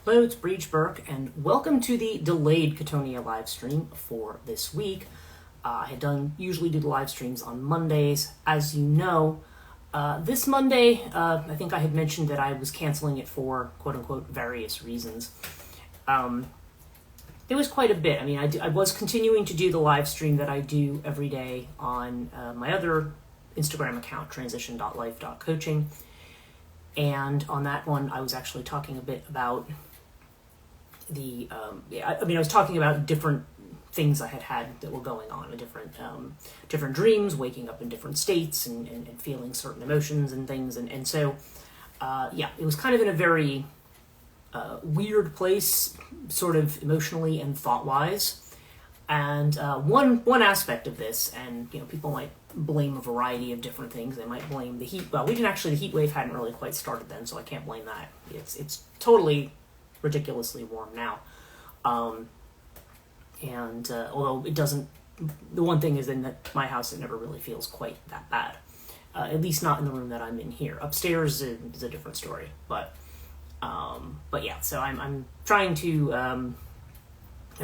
Hello, it's Breach Burke, and welcome to the delayed Chthonia live stream for this week. I had usually do the live streams on Mondays. As you know, this Monday, I think I had mentioned that I was canceling it for quote-unquote various reasons. There was quite a bit. I mean, I was continuing to do the live stream that I do every day on my other Instagram account, transition.life.coaching. And on that one, I was actually talking a bit about I was talking about different things I had that were going on, different dreams, waking up in different states and feeling certain emotions and things. And so, it was kind of in a very weird place, sort of emotionally and thought-wise. And one aspect of this, and people might blame a variety of different things. They might blame the heat. Well, the heat wave hadn't really quite started then, so I can't blame that. It's totally ridiculously warm now. Although it doesn't, the one thing is in that my house, it never really feels quite that bad. At least not in the room that I'm in here. Upstairs is a different story. But yeah, so I'm trying to, I'm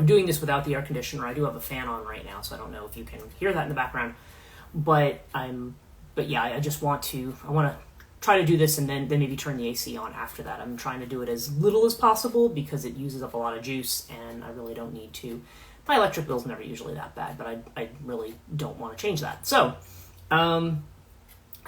doing this without the air conditioner. I do have a fan on right now, so I don't know if you can hear that in the background. But I want to try to do this and then maybe turn the AC on after that. I'm trying to do it as little as possible because it uses up a lot of juice and I really don't need to. My electric bill's never usually that bad, but I really don't want to change that. So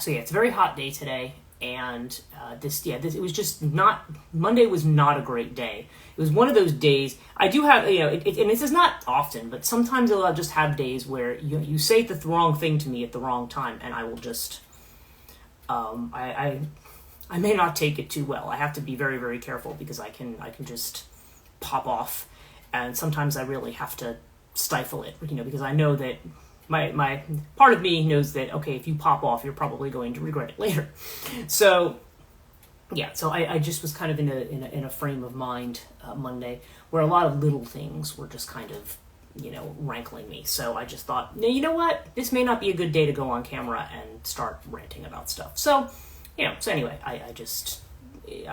it's a very hot day today, and it was just not, Monday was not a great day. It was one of those days, I do have, and this is not often, but sometimes I'll just have days where you say the wrong thing to me at the wrong time, and I will just, I may not take it too well. I have to be very, very careful because I can just pop off, and sometimes I really have to stifle it, because I know that my part of me knows that, okay, if you pop off, you're probably going to regret it later. So I just was kind of in a frame of mind Monday where a lot of little things were just kind of, rankling me. So I just thought, no, you know what? This may not be a good day to go on camera and start ranting about stuff. So, anyway, I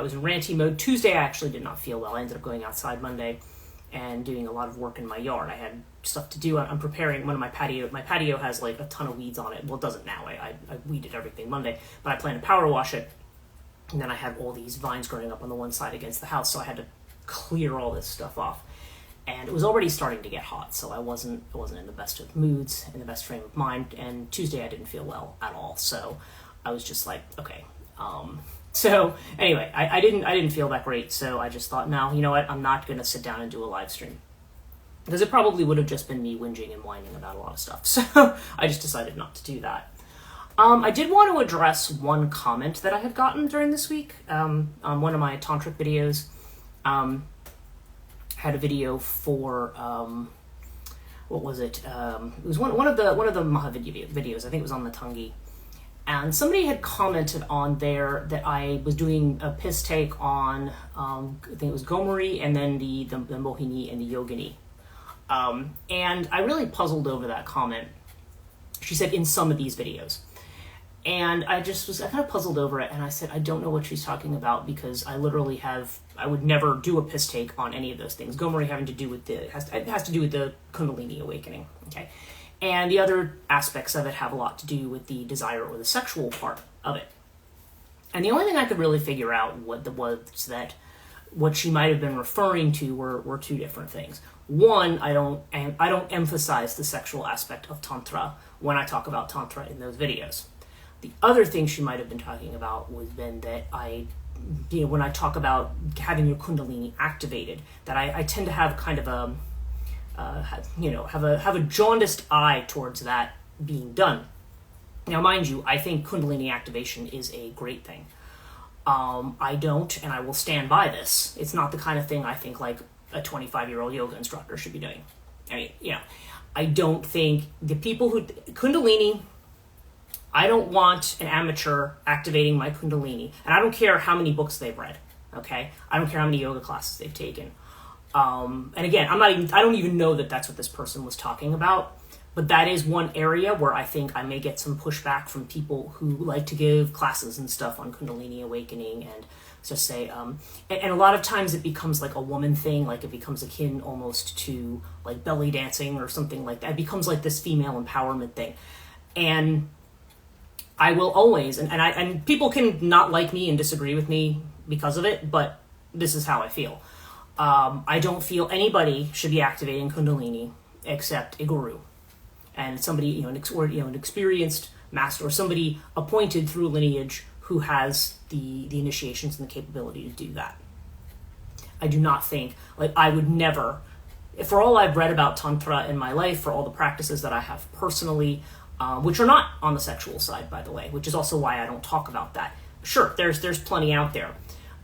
was in ranty mode. Tuesday, I actually did not feel well. I ended up going outside Monday and doing a lot of work in my yard. I had stuff to do. I'm preparing one of my patio. My patio has like a ton of weeds on it. Well, it doesn't now. I weeded everything Monday, but I plan to power wash it. And then I had all these vines growing up on the one side against the house, so I had to clear all this stuff off. And it was already starting to get hot, so I wasn't in the best of moods, in the best frame of mind. And Tuesday I didn't feel well at all, so I was just like, okay. So anyway, I didn't feel that great, so I just thought, no, you know what? I'm not gonna sit down and do a live stream because it probably would have just been me whinging and whining about a lot of stuff. So I just decided not to do that. I did want to address one comment that I had gotten during this week on one of my tantric videos. Had a video for what was it? It was one of the Maha videos. I think it was on the Tangi, and somebody had commented on there that I was doing a piss take on I think it was Gomari and then the Mohini and the Yogini, and I really puzzled over that comment. She said in some of these videos. And I kind of puzzled over it, and I said, I don't know what she's talking about because I would never do a piss take on any of those things. Gomari having to do with it has to do with the Kundalini awakening, okay? And the other aspects of it have a lot to do with the desire or the sexual part of it. And the only thing I could really figure out was that what she might have been referring to were two different things. One, I don't emphasize the sexual aspect of Tantra when I talk about Tantra in those videos. The other thing she might have been talking about was then that when I talk about having your Kundalini activated, that I tend to have kind of have a jaundiced eye towards that being done. Now, mind you, I think Kundalini activation is a great thing. I don't, and I will stand by this. It's not the kind of thing I think like a 25-year-old yoga instructor should be doing. I mean, I don't think the people who Kundalini. I don't want an amateur activating my Kundalini, and I don't care how many books they've read, okay? I don't care how many yoga classes they've taken. And again, I don't even know that that's what this person was talking about, But that is one area where I think I may get some pushback from people who like to give classes and stuff on Kundalini awakening, and just say, and a lot of times it becomes like a woman thing, like it becomes akin almost to like belly dancing or something like that. It becomes like this female empowerment thing. And I will always, and people can not like me and disagree with me because of it, but this is how I feel. I don't feel anybody should be activating Kundalini except a guru and somebody, an experienced master, or somebody appointed through lineage who has the initiations and the capability to do that. I do not think, like, I would never, for all I've read about Tantra in my life, for all the practices that I have personally, which are not on the sexual side, by the way, which is also why I don't talk about that. Sure, there's plenty out there.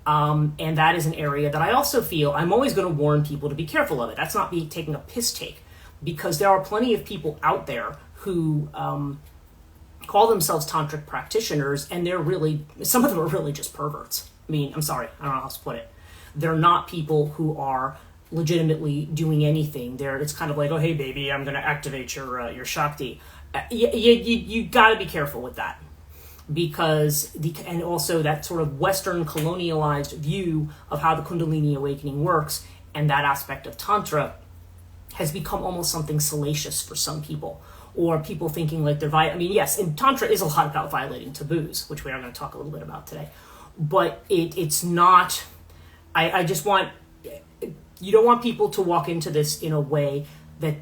And that is an area that I also feel I'm always going to warn people to be careful of it. That's not me taking a piss take, because there are plenty of people out there who call themselves tantric practitioners, and some of them are really just perverts. I mean, I'm sorry, I don't know how else to put it. They're not people who are legitimately doing anything. It's kind of like, oh, hey, baby, I'm going to activate your Shakti. You got to be careful with that, because and also that sort of Western colonialized view of how the Kundalini awakening works, and that aspect of Tantra has become almost something salacious for some people, or people thinking like they're yes, and Tantra is a lot about violating taboos, which we are going to talk a little bit about today, but it's not, I just want, you don't want people to walk into this in a way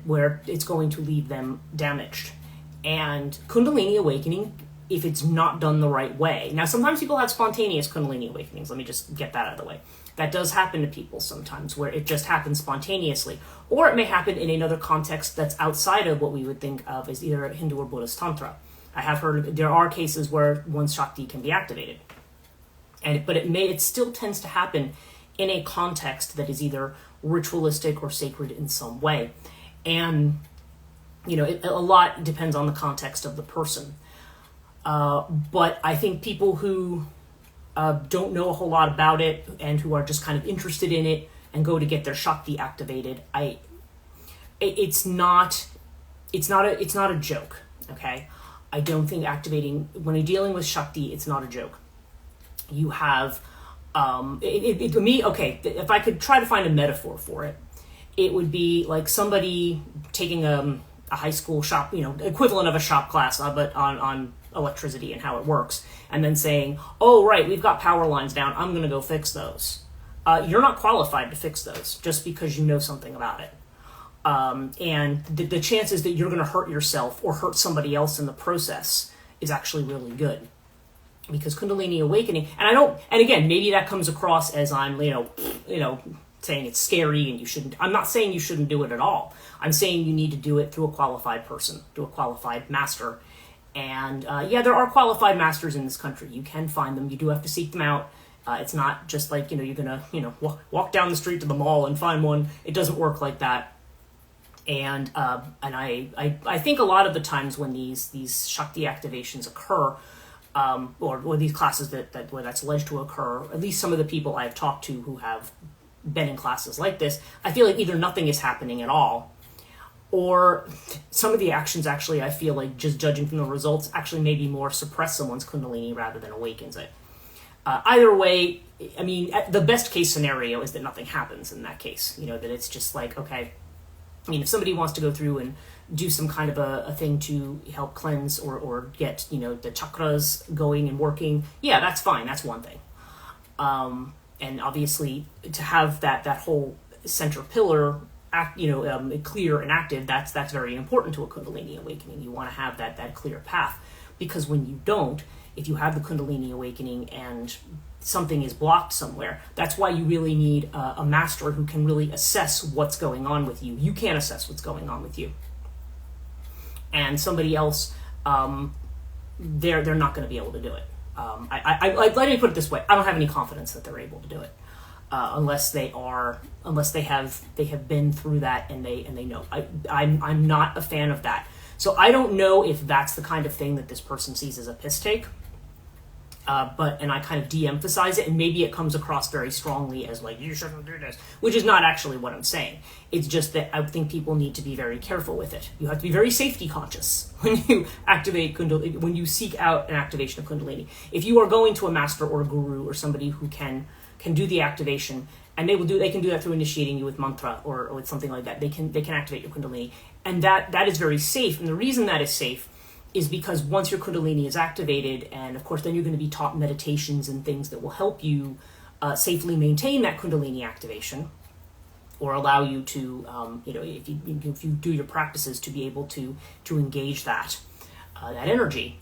where it's going to leave them damaged. And Kundalini awakening, if it's not done the right way. Now, sometimes people have spontaneous Kundalini awakenings. Let me just get that out of the way. That does happen to people sometimes, where it just happens spontaneously. Or it may happen in another context that's outside of what we would think of as either Hindu or Buddhist Tantra. I have heard there are cases where one's Shakti can be activated. But it still tends to happen in a context that is either ritualistic or sacred in some way. And, a lot depends on the context of the person. But I think people who don't know a whole lot about it and who are just kind of interested in it and go to get their Shakti activated, it's not a joke, okay? I don't think when you're dealing with Shakti, it's not a joke. You have, to me, okay, if I could try to find a metaphor for it, it would be like somebody taking a high school shop, equivalent of a shop class, but on electricity and how it works, and then saying, oh, right, we've got power lines down, I'm going to go fix those. You're not qualified to fix those just because you know something about it. And the chances that you're going to hurt yourself or hurt somebody else in the process is actually really good. Because Kundalini awakening, and again, maybe that comes across as I'm, saying it's scary and you shouldn't. I'm not saying you shouldn't do it at all. I'm saying you need to do it through a qualified person, through a qualified master. And there are qualified masters in this country. You can find them. You do have to seek them out. It's not just like, you're going to, walk down the street to the mall and find one. It doesn't work like that. And I think a lot of the times when these Shakti activations occur, or these classes where that's alleged to occur, at least some of the people I've talked to who have been in classes like this, I feel like either nothing is happening at all, or some of the actions actually, I feel like, just judging from the results, actually maybe more suppress someone's Kundalini rather than awakens it. Either way, I mean, the best case scenario is that nothing happens in that case. That it's just like, okay, I mean, if somebody wants to go through and do some kind of a thing to help cleanse or get, the chakras going and working, yeah, that's fine. That's one thing. And obviously, to have that whole center pillar clear and active, that's very important to a Kundalini awakening. You want to have that clear path, because when you don't, if you have the Kundalini awakening and something is blocked somewhere, that's why you really need a master who can really assess what's going on with you. You can't assess what's going on with you. And somebody else, they're not going to be able to do it. Let me put it this way: I don't have any confidence that they're able to do it, unless they have been through that and they know. I'm not a fan of that. So I don't know if that's the kind of thing that this person sees as a piss take. and I kind of de-emphasize it, and maybe it comes across very strongly as like, you shouldn't do this, which is not actually what I'm saying. It's just that I think people need to be very careful with it. You have to be very safety conscious when you activate Kundalini, when you seek out an activation of Kundalini. If you are going to a master or a guru or somebody who can do the activation, and they can do that through initiating you with mantra or with something like that. They can activate your Kundalini, and that is very safe. And the reason that is safe is because once your Kundalini is activated, and of course then you're going to be taught meditations and things that will help you safely maintain that Kundalini activation, or allow you to, if you do your practices, to be able to engage that energy,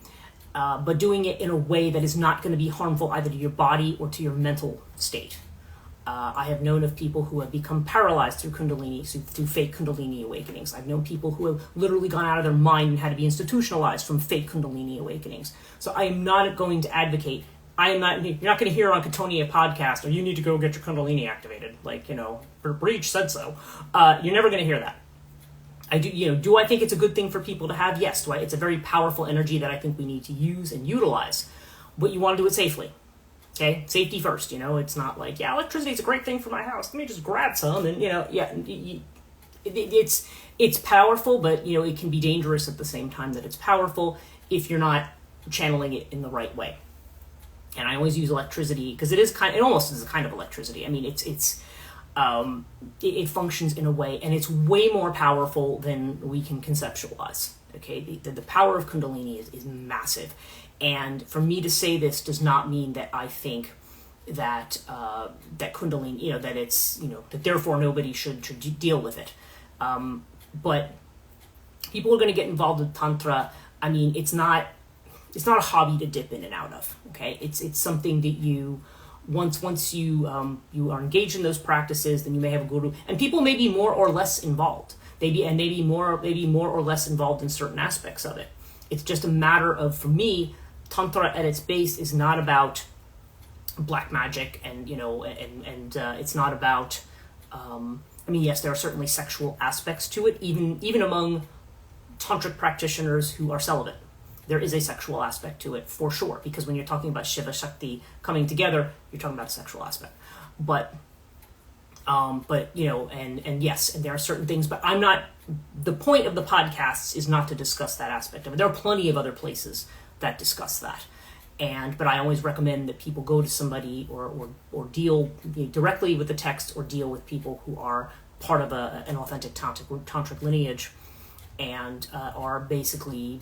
but doing it in a way that is not going to be harmful either to your body or to your mental state. I have known of people who have become paralyzed through Kundalini, through fake Kundalini awakenings. I've known people who have literally gone out of their mind and had to be institutionalized from fake Kundalini awakenings. So I am not going to advocate. You're not going to hear on Chthonia podcast, or you need to go get your Kundalini activated. Breach said so. You're never going to hear that. Do I think it's a good thing for people to have? Yes. It's a very powerful energy that I think we need to use and utilize, but you want to do it safely. Okay, safety first. It's not like, electricity is a great thing for my house. Let me just grab some, and it's powerful, but it can be dangerous at the same time that it's powerful if you're not channeling it in the right way. And I always use electricity because it almost is a kind of electricity. I mean, it functions in a way, and it's way more powerful than we can conceptualize. Okay, the power of Kundalini is massive. And for me to say this does not mean that I think that that Kundalini, that it's, that therefore nobody should deal with it. But people are going to get involved with Tantra. I mean, it's not a hobby to dip in and out of. Okay, it's something that you once you are engaged in those practices, then you may have a guru, and people may be more or less involved. Maybe more or less involved in certain aspects of it. It's just a matter of, for me, Tantra at its base is not about black magic, and it's not about. Yes, there are certainly sexual aspects to it, even among tantric practitioners who are celibate. There is a sexual aspect to it for sure, because when you're talking about Shiva Shakti coming together, you're talking about a sexual aspect. But yes, and there are certain things, but I'm not. The point of the podcasts is not to discuss that aspect of it. There are plenty of other places that discuss that, but I always recommend that people go to somebody or deal directly with the text, or deal with people who are part of an authentic tantric lineage, and are basically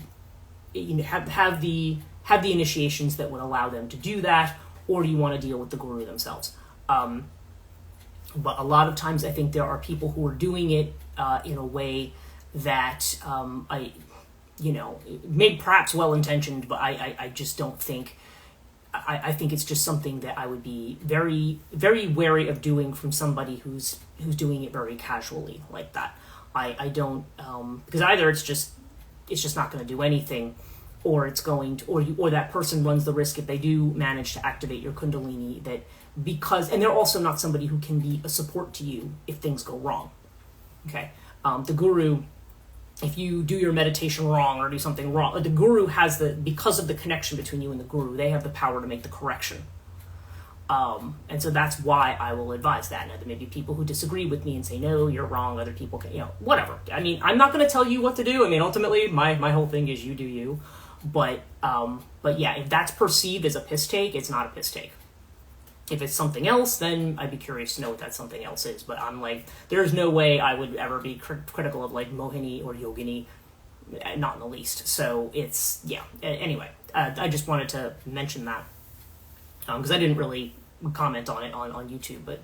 have the initiations that would allow them to do that, or do you want to deal with the guru themselves? But a lot of times I think there are people who are doing it in a way that maybe perhaps well-intentioned, but I just don't think. I think it's just something that I would be very, very wary of doing from somebody who's doing it very casually like that. I don't because either it's just not going to do anything, or it's going to, or that person runs the risk, if they do manage to activate your Kundalini, and they're also not somebody who can be a support to you if things go wrong. Okay, the guru, if you do your meditation wrong or do something wrong, the guru because of the connection between you and the guru, they have the power to make the correction. And so that's why I will advise that. Now, there may be people who disagree with me and say, no, you're wrong. Other people can, whatever. I mean, I'm not going to tell you what to do. I mean, ultimately, my whole thing is you do you. But yeah, if that's perceived as a piss take, it's not a piss take. If it's something else, then I'd be curious to know what that something else is. But I'm like, there's no way I would ever be critical of like Mohini or Yogini, not in the least. So it's, yeah. Anyway, I just wanted to mention that because I didn't really comment on it on YouTube, but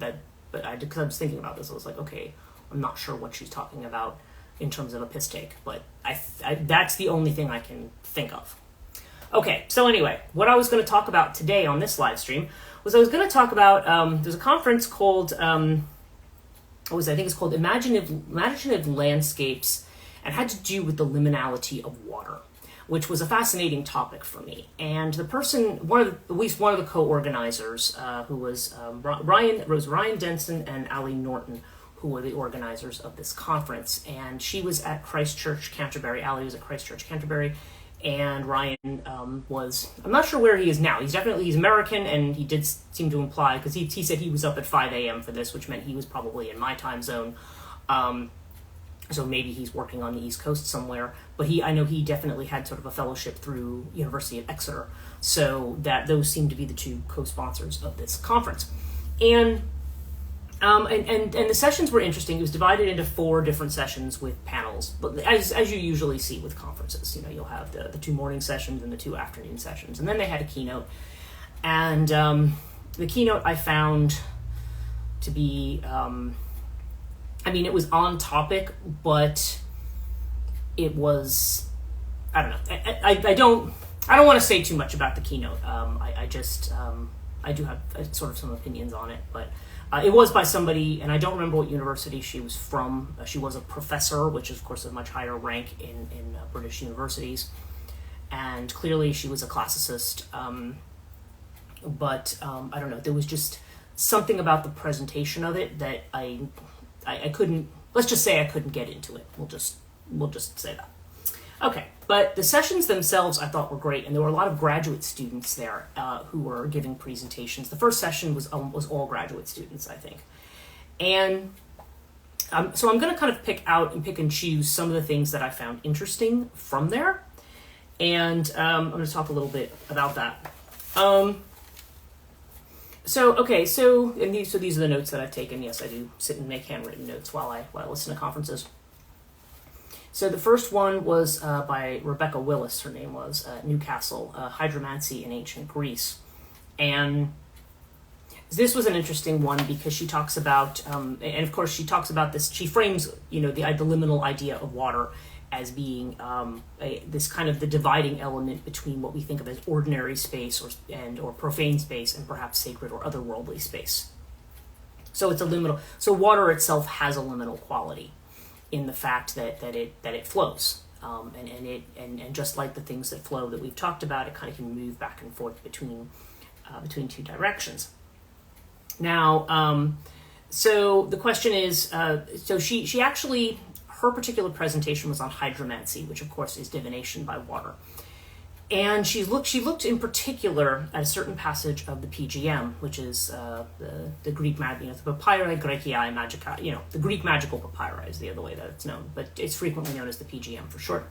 because I was thinking about this, I was like, okay, I'm not sure what she's talking about in terms of a piss take, but I that's the only thing I can think of. Okay, so anyway, what I was going to talk about today on this live stream was I was going to talk about, there's a conference called, I think it's called Imaginative Landscapes, and had to do with the liminality of water, which was a fascinating topic for me. And the person, at least one of the co-organizers, who was Ryan Denson and Ali Norton, who were the organizers of this conference. And she was at Christ Church, Canterbury. Ali was at Christ Church, Canterbury. And Ryan I'm not sure where he is now. He's American, and he did seem to imply, because he said he was up at 5 a.m. for this, which meant he was probably in my time zone. So maybe he's working on the East Coast somewhere. But I know he definitely had sort of a fellowship through University of Exeter. So those seem to be the two co-sponsors of this conference. And the sessions were interesting. It was divided into 4 different sessions with panels, but as you usually see with conferences, you'll have the 2 morning sessions and the 2 afternoon sessions, and then they had a keynote. And the keynote I found to be, it was on topic, but it was, I don't know. I don't want to say too much about the keynote. I do have sort of some opinions on it, but. It was by somebody, and I don't remember what university she was from. She was a professor, which is, of course, a much higher rank in British universities. And clearly she was a classicist. But I don't know, there was just something about the presentation of it that I couldn't, let's just say I couldn't get into it. We'll just say that. Okay, but the sessions themselves I thought were great, and there were a lot of graduate students there who were giving presentations. The first session was all graduate students, I think. And so I'm going to kind of pick and choose some of the things that I found interesting from there, and I'm going to talk a little bit about that. So these are the notes that I've taken. Yes, I do sit and make handwritten notes while I listen to conferences. So the first one was by Rebecca Willis, her name was, Newcastle, Hydromancy in Ancient Greece. And this was an interesting one because she talks about, and of course she talks about this, she frames, the liminal idea of water as being this kind of the dividing element between what we think of as ordinary space or profane space and perhaps sacred or otherworldly space. So it's a liminal, so water itself has a liminal quality in the fact that it flows, and just like the things that flow that we've talked about, it kind of can move back and forth between 2 directions. Now, so the question is, so she actually, her particular presentation was on hydromancy, which of course is divination by water. And she looked in particular at a certain passage of the PGM, which is the Greek the Papyri Graeciae Magica, the Greek magical papyri is the other way that it's known, but it's frequently known as the PGM for short.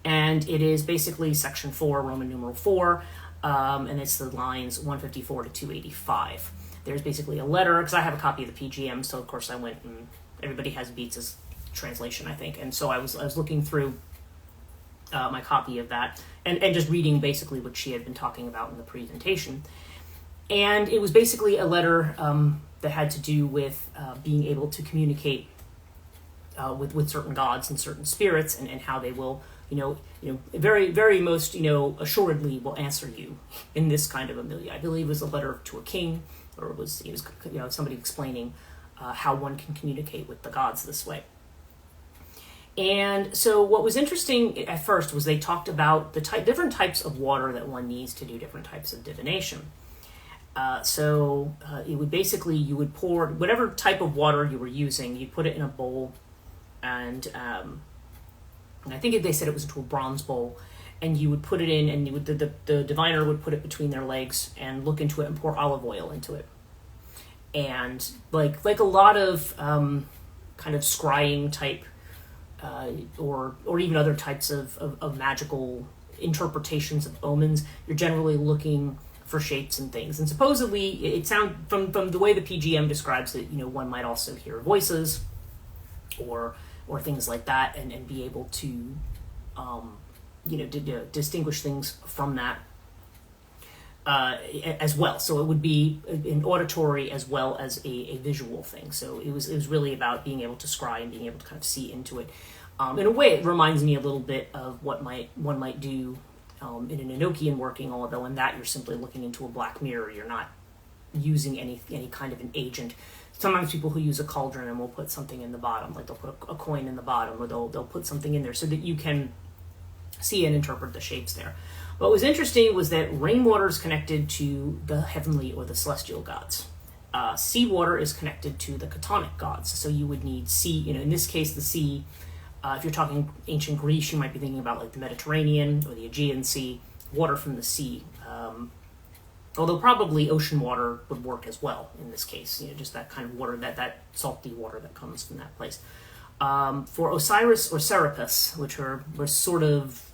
And it is basically section 4, Roman numeral 4, and it's the lines 154 to 285. There's basically a letter, because I have a copy of the PGM, so of course I went and everybody has Beats's translation, I think, and so I was looking through my copy of that, and just reading basically what she had been talking about in the presentation. And it was basically a letter that had to do with being able to communicate with certain gods and certain spirits, and how they will, very, very most, assuredly will answer you in this kind of a milieu. I believe it was a letter to a king, or it was somebody explaining how one can communicate with the gods this way. And so what was interesting at first was they talked about the different types of water that one needs to do different types of divination. It would basically, you would pour whatever type of water you were using, you put it in a bowl, and I think they said it was into a bronze bowl, and you would put it in, and the diviner would put it between their legs and look into it and pour olive oil into it. And like a lot of kind of scrying type or even other types of magical interpretations of omens, you're generally looking for shapes and things. And supposedly, it sounds from the way the PGM describes it, one might also hear voices or things like that, and be able to distinguish things from that as well. So it would be an auditory as well as a visual thing. So it was really about being able to scry and being able to kind of see into it. In a way, it reminds me a little bit of what one might do in an Enochian working, although in that you're simply looking into a black mirror. You're not using any kind of an agent. Sometimes people who use a cauldron and will put something in the bottom, like they'll put a coin in the bottom, or they'll put something in there so that you can see and interpret the shapes there. What was interesting was that rainwater is connected to the heavenly or the celestial gods. Seawater is connected to the Chtonic gods. So you would need sea, in this case, the sea If you're talking ancient Greece, you might be thinking about like the Mediterranean or the Aegean Sea, water from the sea. Although probably ocean water would work as well in this case, just that kind of water, that salty water that comes from that place. For Osiris or Serapis, which were sort of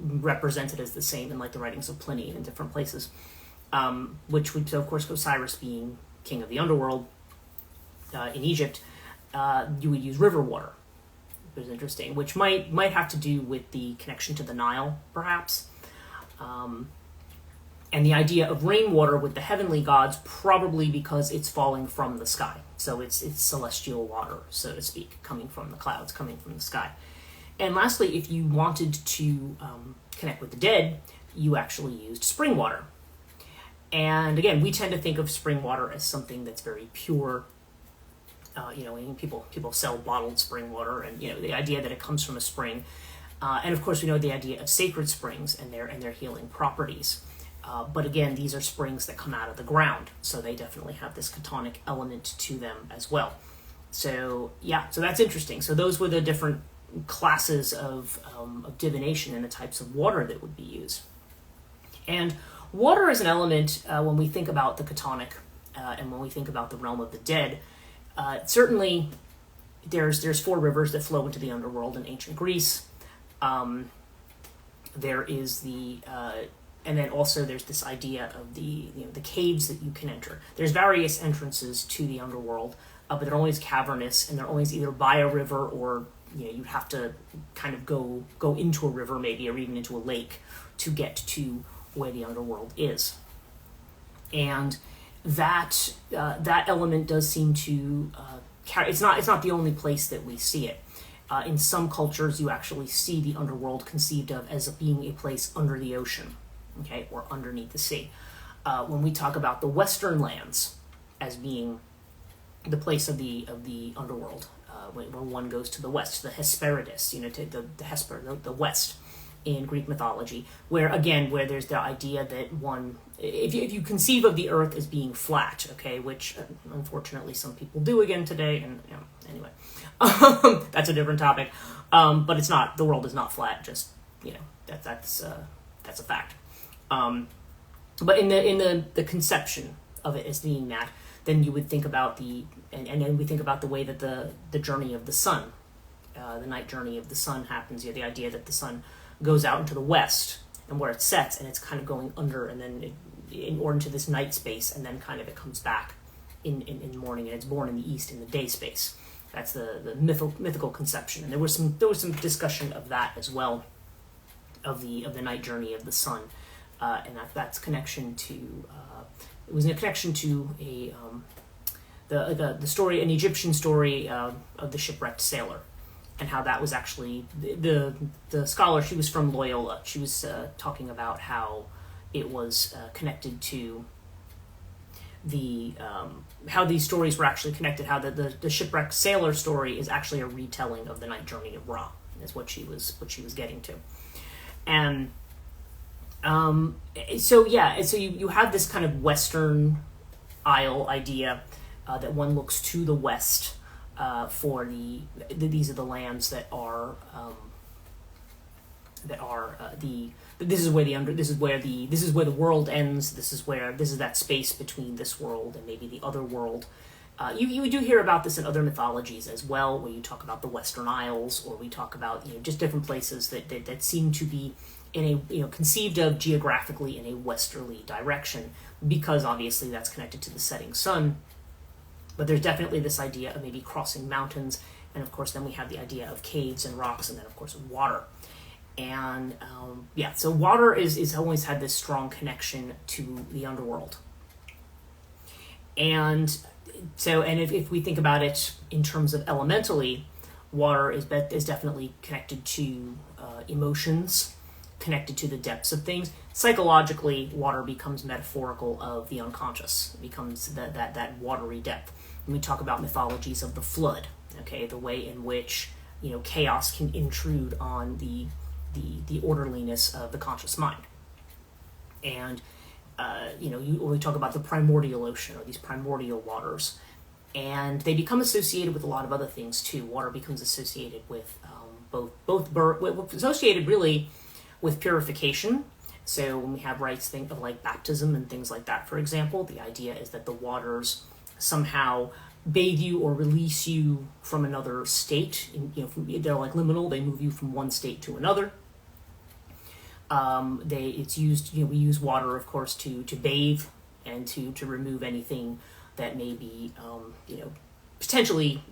represented as the same in like the writings of Pliny in different places, which would, so of course, Osiris being king of the underworld in Egypt, you would use river water, which is interesting, which might have to do with the connection to the Nile, perhaps. And the idea of rainwater with the heavenly gods, probably because it's falling from the sky. So it's celestial water, so to speak, coming from the clouds, coming from the sky. And lastly, if you wanted to connect with the dead, you actually used spring water. And again, we tend to think of spring water as something that's very pure. People sell bottled spring water, and the idea that it comes from a spring. And of course, we know the idea of sacred springs and their healing properties. But again, these are springs that come out of the ground, so they definitely have this chthonic element to them as well. So that's interesting. So those were the different classes of divination and the types of water that would be used. And water is an element when we think about the chthonic and when we think about the realm of the dead. Certainly, there's 4 rivers that flow into the underworld in ancient Greece. There is and then also there's this idea of the caves that you can enter. There's various entrances to the underworld, but they're always cavernous, and they're always either by a river or you'd have to kind of go into a river maybe, or even into a lake to get to where the underworld is. And that element does seem to carry. It's not the only place that we see it. In some cultures, you actually see the underworld conceived of as being a place under the ocean, okay, or underneath the sea. When we talk about the Western lands as being the place of the underworld, when one goes to the west, the Hesperides, to the Hesper, the west in Greek mythology, where there's the idea that if you conceive of the earth as being flat, okay, which unfortunately some people do again today, and anyway, that's a different topic, but it's not, the world is not flat, just, that's a fact. But in the conception of it as being that, then you would think about and then we think about the way that the journey of the sun, the night journey of the sun happens. The idea that the sun goes out into the west and where it sets, and it's kind of going under, and then into this night space, and then kind of it comes back in the morning, and it's born in the east in the day space. That's the mythical conception, and there was some discussion of that as well, of the night journey of the sun, and that's connection to. It was a connection to the story, an Egyptian story of the shipwrecked sailor, and how that was actually the scholar. She was from Loyola. She was talking about how it was connected to how these stories were actually connected. How the shipwrecked sailor story is actually a retelling of the night journey of Ra, is what she was getting to, and. So you have this kind of Western Isle idea that one looks to the west for these are the lands that are this is where the world ends. This is that space between this world and maybe the other world. You do hear about this in other mythologies as well, where you talk about the Western Isles, or we talk about just different places that seem to be in a conceived of geographically in a westerly direction, because obviously that's connected to the setting sun. But there's definitely this idea of maybe crossing mountains, and of course then we have the idea of caves and rocks, and then of course water. And so water is always had this strong connection to the underworld. And so, and if we think about it in terms of elementally, water is definitely connected to emotions, connected to the depths of things. Psychologically, water becomes metaphorical of the unconscious. It becomes that watery depth. When we talk about mythologies of the flood, okay, the way in which chaos can intrude on the orderliness of the conscious mind. And when we talk about the primordial ocean, or these primordial waters, and they become associated with a lot of other things too. Water becomes associated with associated really with purification. So when we have rites, think of like baptism and things like that, for example. The idea is that the waters somehow bathe you or release you from another state. They're like liminal; they move you from one state to another. It's used. We use water, of course, to bathe and to remove anything that may be, potentially,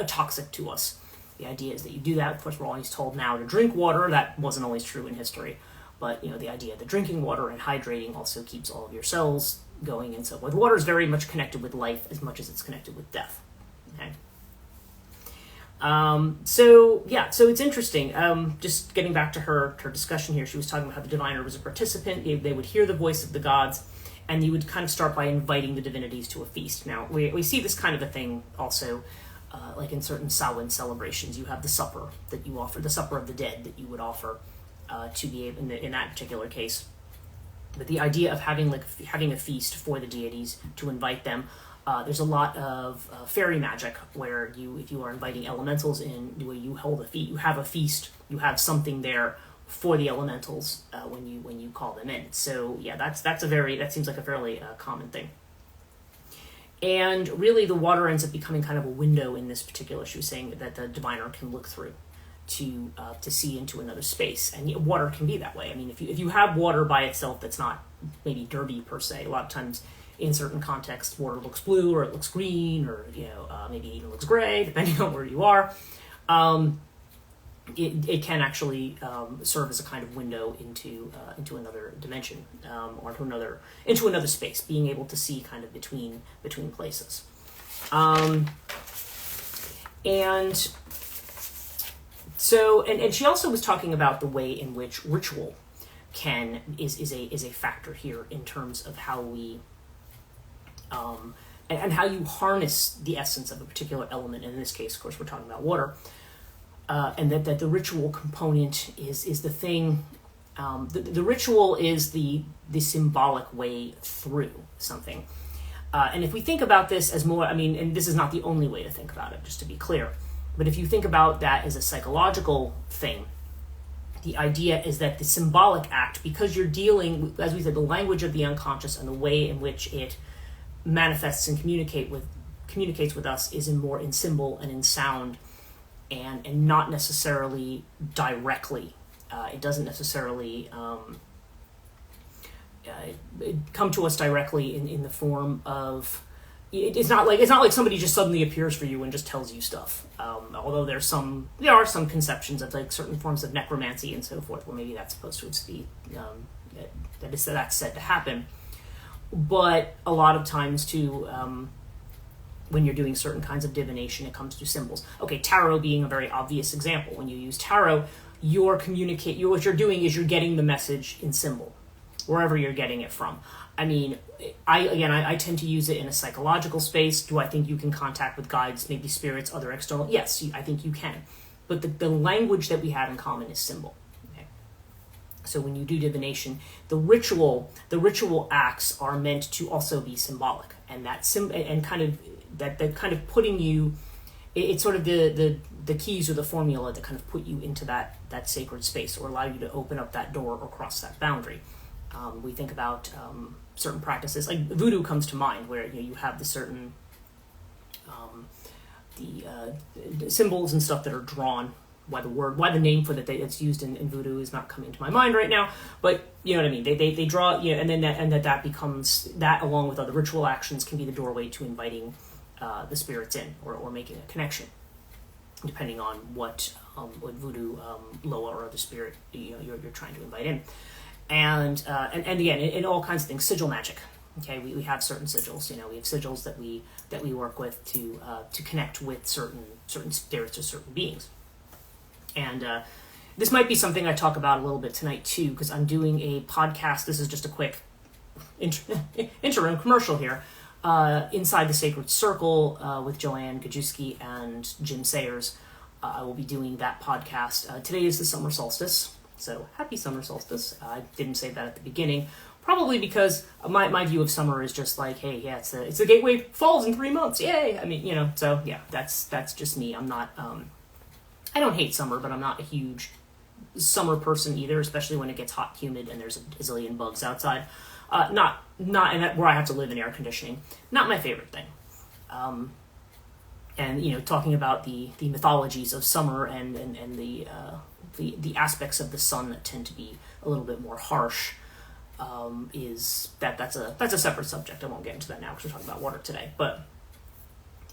toxic to us. The idea is that you do that. Of course, we're always told now to drink water. That wasn't always true in history. But, the idea that drinking water and hydrating also keeps all of your cells going and so forth. Water is very much connected with life as much as it's connected with death. Okay. So it's interesting. Just getting back to her discussion here, she was talking about how the diviner was a participant. They would hear the voice of the gods, and you would kind of start by inviting the divinities to a feast. Now, we see this kind of a thing also, like in certain Samhain celebrations. You have the supper that you offer, the supper of the dead that you would offer to be able, in that particular case. But the idea of having a feast for the deities to invite them. There's a lot of fairy magic where if you are inviting elementals in, where you have a feast, you have something there for the elementals when you call them in. So yeah, that seems like a fairly common thing. And really, the water ends up becoming kind of a window in this particular. She was saying that the diviner can look through to see into another space, and water can be that way. I mean, if you have water by itself that's not maybe dirty per se, a lot of times in certain contexts, water looks blue or it looks green or maybe even looks gray, depending on where you are. It can actually serve as a kind of window into another dimension or into another space, being able to see kind of between places. And so, and she also was talking about the way in which ritual is a factor here in terms of how we and how you harness the essence of a particular element. And in this case, of course, we're talking about water, and that the ritual component is the thing. The ritual is the symbolic way through something. And if we think about this as more, and this is not the only way to think about it, just to be clear. But if you think about that as a psychological thing, the idea is that the symbolic act, because you're dealing, as we said, the language of the unconscious and the way in which it manifests and communicates with us is more in symbol and in sound, and not necessarily directly. It doesn't necessarily come to us directly in the form of. It's not like somebody just suddenly appears for you and just tells you stuff. Although there are some conceptions of like certain forms of necromancy and so forth, where maybe that's supposed to be that's said to happen. But a lot of times too, when you're doing certain kinds of divination, it comes to symbols. Okay, tarot being a very obvious example. When you use tarot, what you're doing is you're getting the message in symbol, wherever you're getting it from. I tend to use it in a psychological space. Do I think you can contact with guides, maybe spirits, other external? Yes, I think you can. But the language that we have in common is symbol. Okay? So when you do divination, the ritual acts are meant to also be symbolic, and kind of putting you. It's sort of the keys or the formula that kind of put you into that sacred space or allow you to open up that door or cross that boundary. We think about certain practices, like voodoo comes to mind, where you have the certain the symbols and stuff that are drawn. Why the name for that's used in voodoo is not coming to my mind right now, but you know what I mean. They draw, and then that becomes that, along with other ritual actions, can be the doorway to inviting the spirits in or making a connection, depending on what voodoo, loa, or other spirit you're trying to invite in. And again, in all kinds of things, sigil magic. Okay, we have certain sigils. We have sigils that we work with to connect with certain spirits or certain beings. And this might be something I talk about a little bit tonight too, because I'm doing a podcast. This is just a quick interim commercial here. Inside the Sacred Circle with Joanne Gajewski and Jim Sayers. I will be doing that podcast. Today is the summer solstice. So happy summer solstice. I didn't say that at the beginning, probably because my view of summer is just like, hey, yeah, it's the gateway falls in 3 months, yay! So yeah, that's just me. I'm not I don't hate summer, but I'm not a huge summer person either, especially when it gets hot, humid, and there's a zillion bugs outside. Not and where I have to live in air conditioning. Not my favorite thing. And talking about the mythologies of summer and the aspects of the sun that tend to be a little bit more harsh, that's a separate subject. I won't get into that now because we're talking about water today, but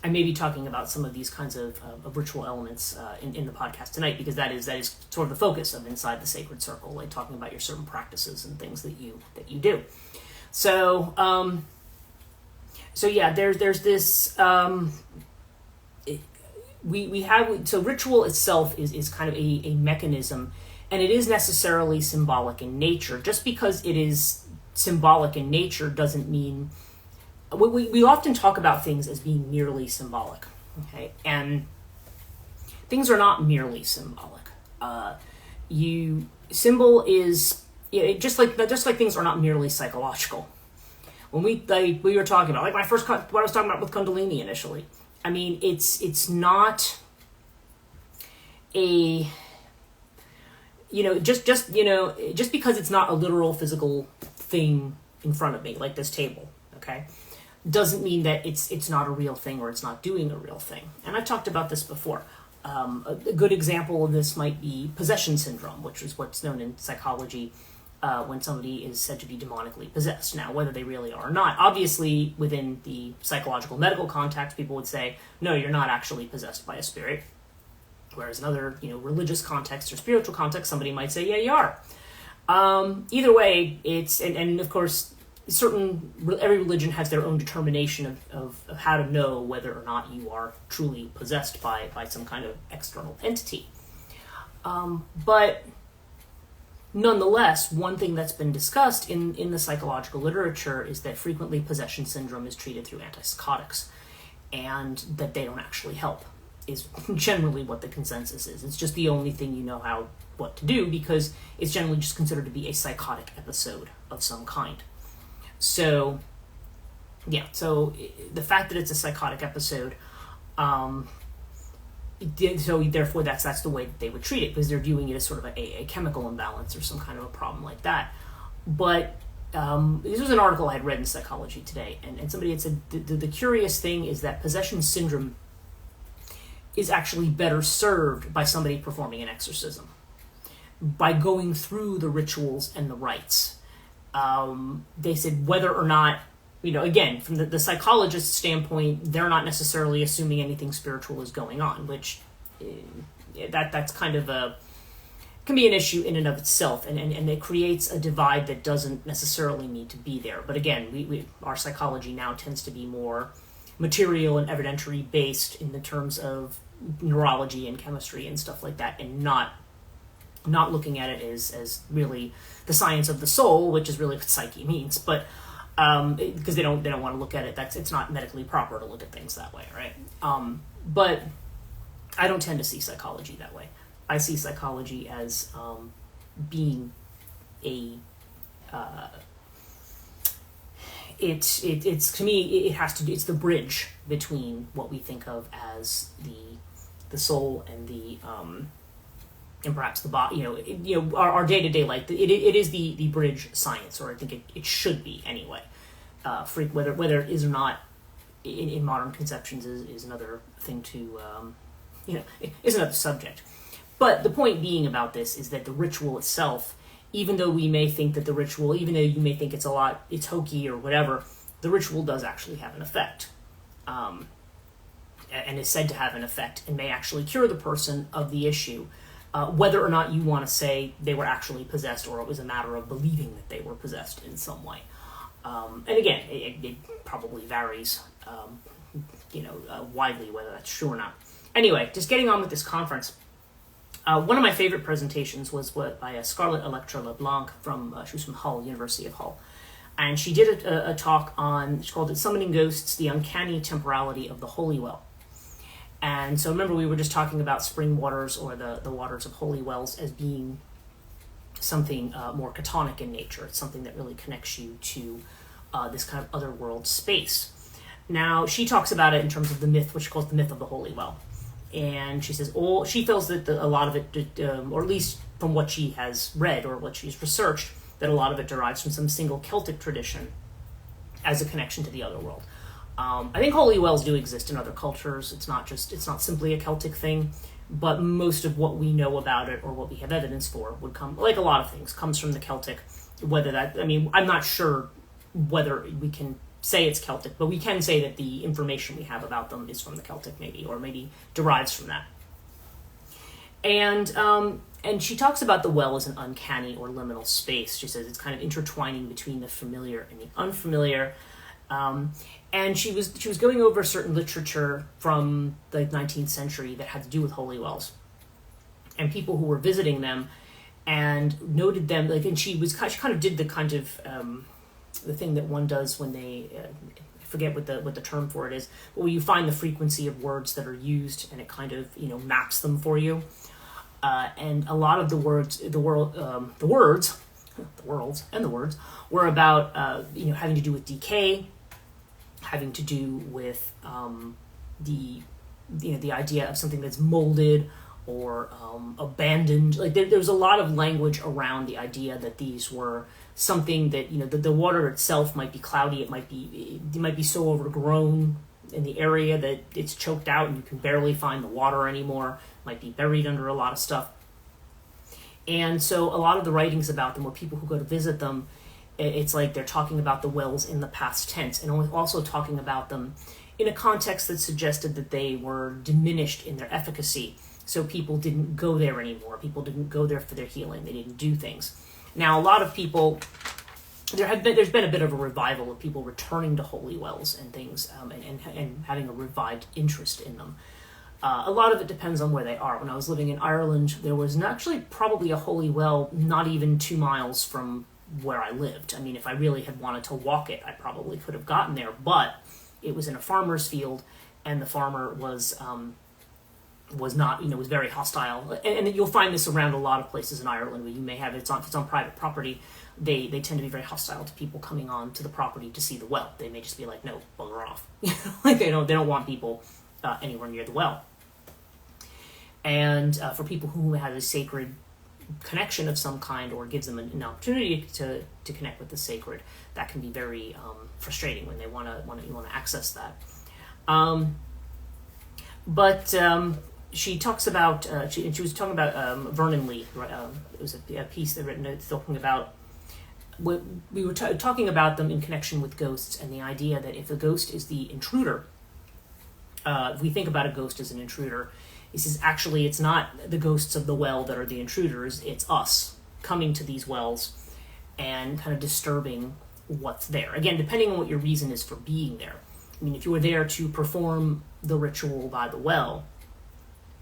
I may be talking about some of these kinds of ritual elements in the podcast tonight, because that is sort of the focus of Inside the Sacred Circle, like talking about your certain practices and things that you do. So yeah, there's this. We have, so ritual itself is kind of a mechanism, and it is necessarily symbolic in nature. Just because it is symbolic in nature doesn't mean, we often talk about things as being merely symbolic, okay? And things are not merely symbolic. Symbol is, just like things are not merely psychological. When we were talking about, like what I was talking about with Kundalini initially, I mean, it's not a, just because it's not a literal physical thing in front of me, like this table, okay, doesn't mean that it's not a real thing or it's not doing a real thing. And I've talked about this before. A good example of this might be possession syndrome, which is what's known in psychology when somebody is said to be demonically possessed. Now, whether they really are or not, obviously within the psychological medical context, people would say, no, you're not actually possessed by a spirit. Whereas in other, religious context or spiritual context, somebody might say, yeah, you are. Either way, it's, and of course, every religion has their own determination of how to know whether or not you are truly possessed by some kind of external entity. But nonetheless, one thing that's been discussed in the psychological literature is that frequently possession syndrome is treated through antipsychotics, and that they don't actually help, is generally what the consensus is. It's just the only thing you know what to do, because it's generally just considered to be a psychotic episode of some kind. So, yeah, so the fact that it's a psychotic episode, so therefore that's the way that they would treat it, because they're viewing it as sort of a chemical imbalance or some kind of a problem like that. But this was an article I had read in Psychology Today, and somebody had said the curious thing is that possession syndrome is actually better served by somebody performing an exorcism, by going through the rituals and the rites. They said whether or not, again, from the psychologist's standpoint, they're not necessarily assuming anything spiritual is going on, which that's kind of can be an issue in and of itself, and it creates a divide that doesn't necessarily need to be there. But again, our psychology now tends to be more material and evidentiary based in the terms of neurology and chemistry and stuff like that, and not looking at it as really the science of the soul, which is really what psyche means, but because they don't want to look at it, it's not medically proper to look at things that way, right? But I don't tend to see psychology that way. I see psychology as being a it's to me, it's the bridge between what we think of as the soul and the and perhaps the body, our day-to-day life. It is the bridge science, or I think it should be anyway. Whether it is or not in modern conceptions is another thing to, is another subject. But the point being about this is that the ritual itself, even though we may think that even though you may think it's hokey or whatever, the ritual does actually have an effect. And is said to have an effect and may actually cure the person of the issue. Whether or not you want to say they were actually possessed, or it was a matter of believing that they were possessed in some way. And again, it probably varies, widely whether that's true or not. Anyway, just getting on with this conference. One of my favorite presentations was by Scarlett Electra LeBlanc she was from Hull, University of Hull. And she did a talk she called it Summoning Ghosts, the Uncanny Temporality of the Holy Well. And so remember, we were just talking about spring waters or the waters of holy wells as being something more Chthonia in nature. It's something that really connects you to this kind of otherworld space. Now, she talks about it in terms of the myth, which she calls the myth of the holy well. And she says, she feels that a lot of it, or at least from what she has read or what she's researched, that a lot of it derives from some single Celtic tradition as a connection to the other world. I think holy wells do exist in other cultures. It's not simply a Celtic thing, but most of what we know about it or what we have evidence for would come, like a lot of things, comes from the Celtic. I'm not sure whether we can say it's Celtic, but we can say that the information we have about them is from the Celtic, or maybe derives from that. And she talks about the well as an uncanny or liminal space. She says it's kind of intertwining between the familiar and the unfamiliar. And she was going over certain literature from the 19th century that had to do with holy wells and people who were visiting them, and noted them. And she kind of did the kind of the thing that one does when they I forget what the term for it is, but where you find the frequency of words that are used and it kind of maps them for you. And a lot of the words were about having to do with decay, having to do with the idea of something that's molded or abandoned. Like there was a lot of language around the idea that these were something that the water itself might be cloudy. It might be so overgrown in the area that it's choked out and you can barely find the water anymore. It might be buried under a lot of stuff. And so a lot of the writings about them were people who go to visit them. It's like they're talking about the wells in the past tense, and also talking about them in a context that suggested that they were diminished in their efficacy. So people didn't go there anymore. People didn't go there for their healing. They didn't do things. Now, a lot of people, there's been a bit of a revival of people returning to holy wells and things, and having a revived interest in them. A lot of it depends on where they are. When I was living in Ireland, there was actually probably a holy well not even 2 miles from where I lived. I mean, if I really had wanted to walk it, I probably could have gotten there, but it was in a farmer's field, and the farmer was not, was very hostile. And you'll find this around a lot of places in Ireland where you may have, if it's on private property, they tend to be very hostile to people coming on to the property to see the well. They may just be like, no, bugger off. Like they don't want people anywhere near the well. And for people who have a sacred connection of some kind, or gives them an opportunity to connect with the sacred, that can be very frustrating when they want to access that. But she talks about she was talking about Vernon Lee. It was a piece that written talking about what we were talking about them in connection with ghosts, and the idea that if a ghost is the intruder, if we think about a ghost as an intruder, he says actually it's not the ghosts of the well that are the intruders, it's us coming to these wells and kind of disturbing what's there. Again, depending on what your reason is for being there. I mean, if you were there to perform the ritual by the well,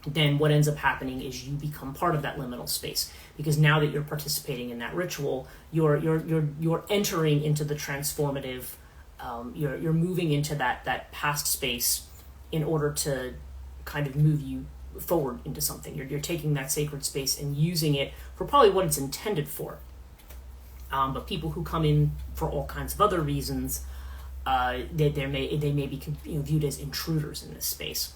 then what ends up happening is you become part of that liminal space, because now that you're participating in that ritual, you're entering into the transformative. You're moving into that past space in order to kind of move you forward into something. You're taking that sacred space and using it for probably what it's intended for. But people who come in for all kinds of other reasons, they may be viewed as intruders in this space.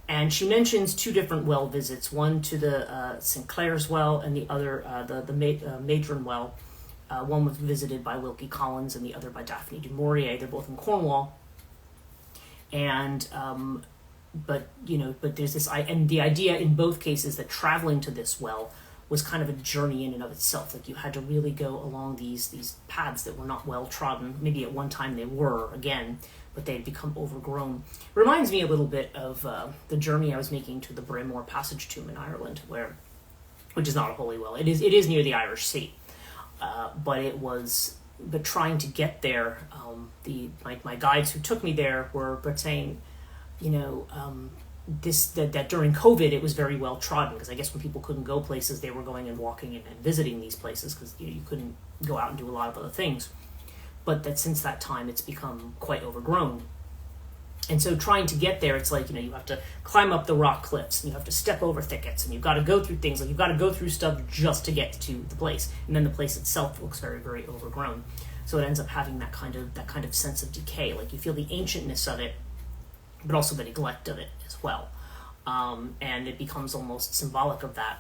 And she mentions 2 different well visits, one to the St. Clair's well and the other the Madron well. One was visited by Wilkie Collins and the other by Daphne du Maurier. They're both in Cornwall. And but there's this, and the idea in both cases that traveling to this well was kind of a journey in and of itself. Like you had to really go along these paths that were not well trodden. Maybe at one time they were, again, but they had become overgrown. Reminds me a little bit of the journey I was making to the Braemore Passage Tomb in Ireland, which is not a holy well. It is near the Irish Sea, but trying to get there, my guides who took me there were saying, that during COVID it was very well trodden, because I guess when people couldn't go places, they were going and walking and visiting these places, because you couldn't go out and do a lot of other things. But that since that time it's become quite overgrown. And so trying to get there, it's like, you have to climb up the rock cliffs, and you have to step over thickets, and you've got to go through things, like you've got to go through stuff just to get to the place. And then the place itself looks very, very overgrown. So it ends up having that kind of sense of decay. Like you feel the ancientness of it, but also the neglect of it as well. and it becomes almost symbolic of that.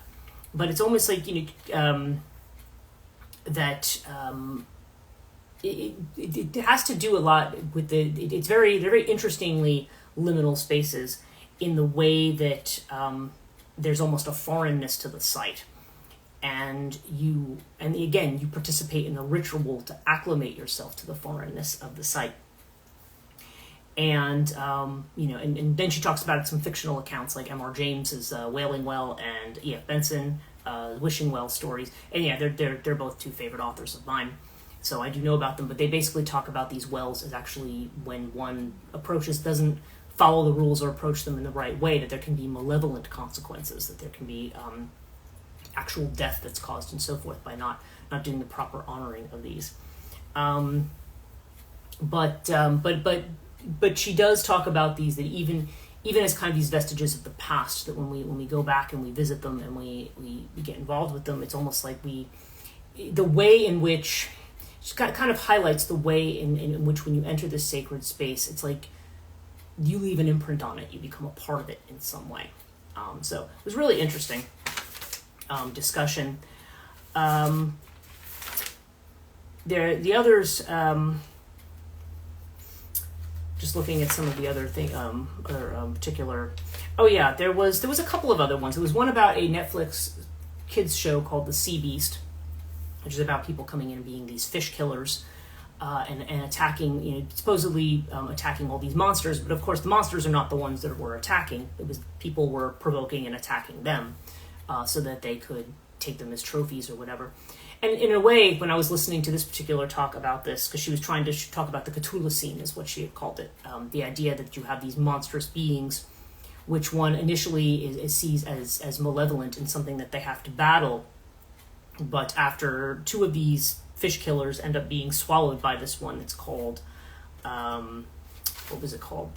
But it's almost like, that it has to do a lot with it's very interestingly liminal spaces in the way that there's almost a foreignness to the site, and again you participate in the ritual to acclimate yourself to the foreignness of the site. And and then she talks about some fictional accounts like M.R. James's Wailing Well and E.F. Benson Wishing Well stories, and they're both two favorite authors of mine, so I do know about them. But they basically talk about these wells as actually, when one doesn't follow the rules or approach them in the right way, that there can be malevolent consequences, that there can be actual death that's caused and so forth by not doing the proper honoring of these. But she does talk about these, that even as kind of these vestiges of the past, that when we go back and we visit them and we get involved with them, it's almost like the way in which she kind of highlights the way in which when you enter this sacred space, it's like you leave an imprint on it, you become a part of it in some way. So it was really interesting discussion. The others. Just looking at some of the other particular. Oh yeah, there was a couple of other ones. There was one about a Netflix kids show called The Sea Beast, which is about people coming in and being these fish killers, and attacking, supposedly attacking all these monsters. But of course, the monsters are not the ones that were attacking. It was people were provoking and attacking them, so that they could take them as trophies or whatever. And in a way, when I was listening to this particular talk about this, because she was trying to talk about the Cthulhu scene, is what she had called it, the idea that you have these monstrous beings, which one initially sees as malevolent and something that they have to battle, but after two of these fish killers end up being swallowed by this one that's called, what was it called?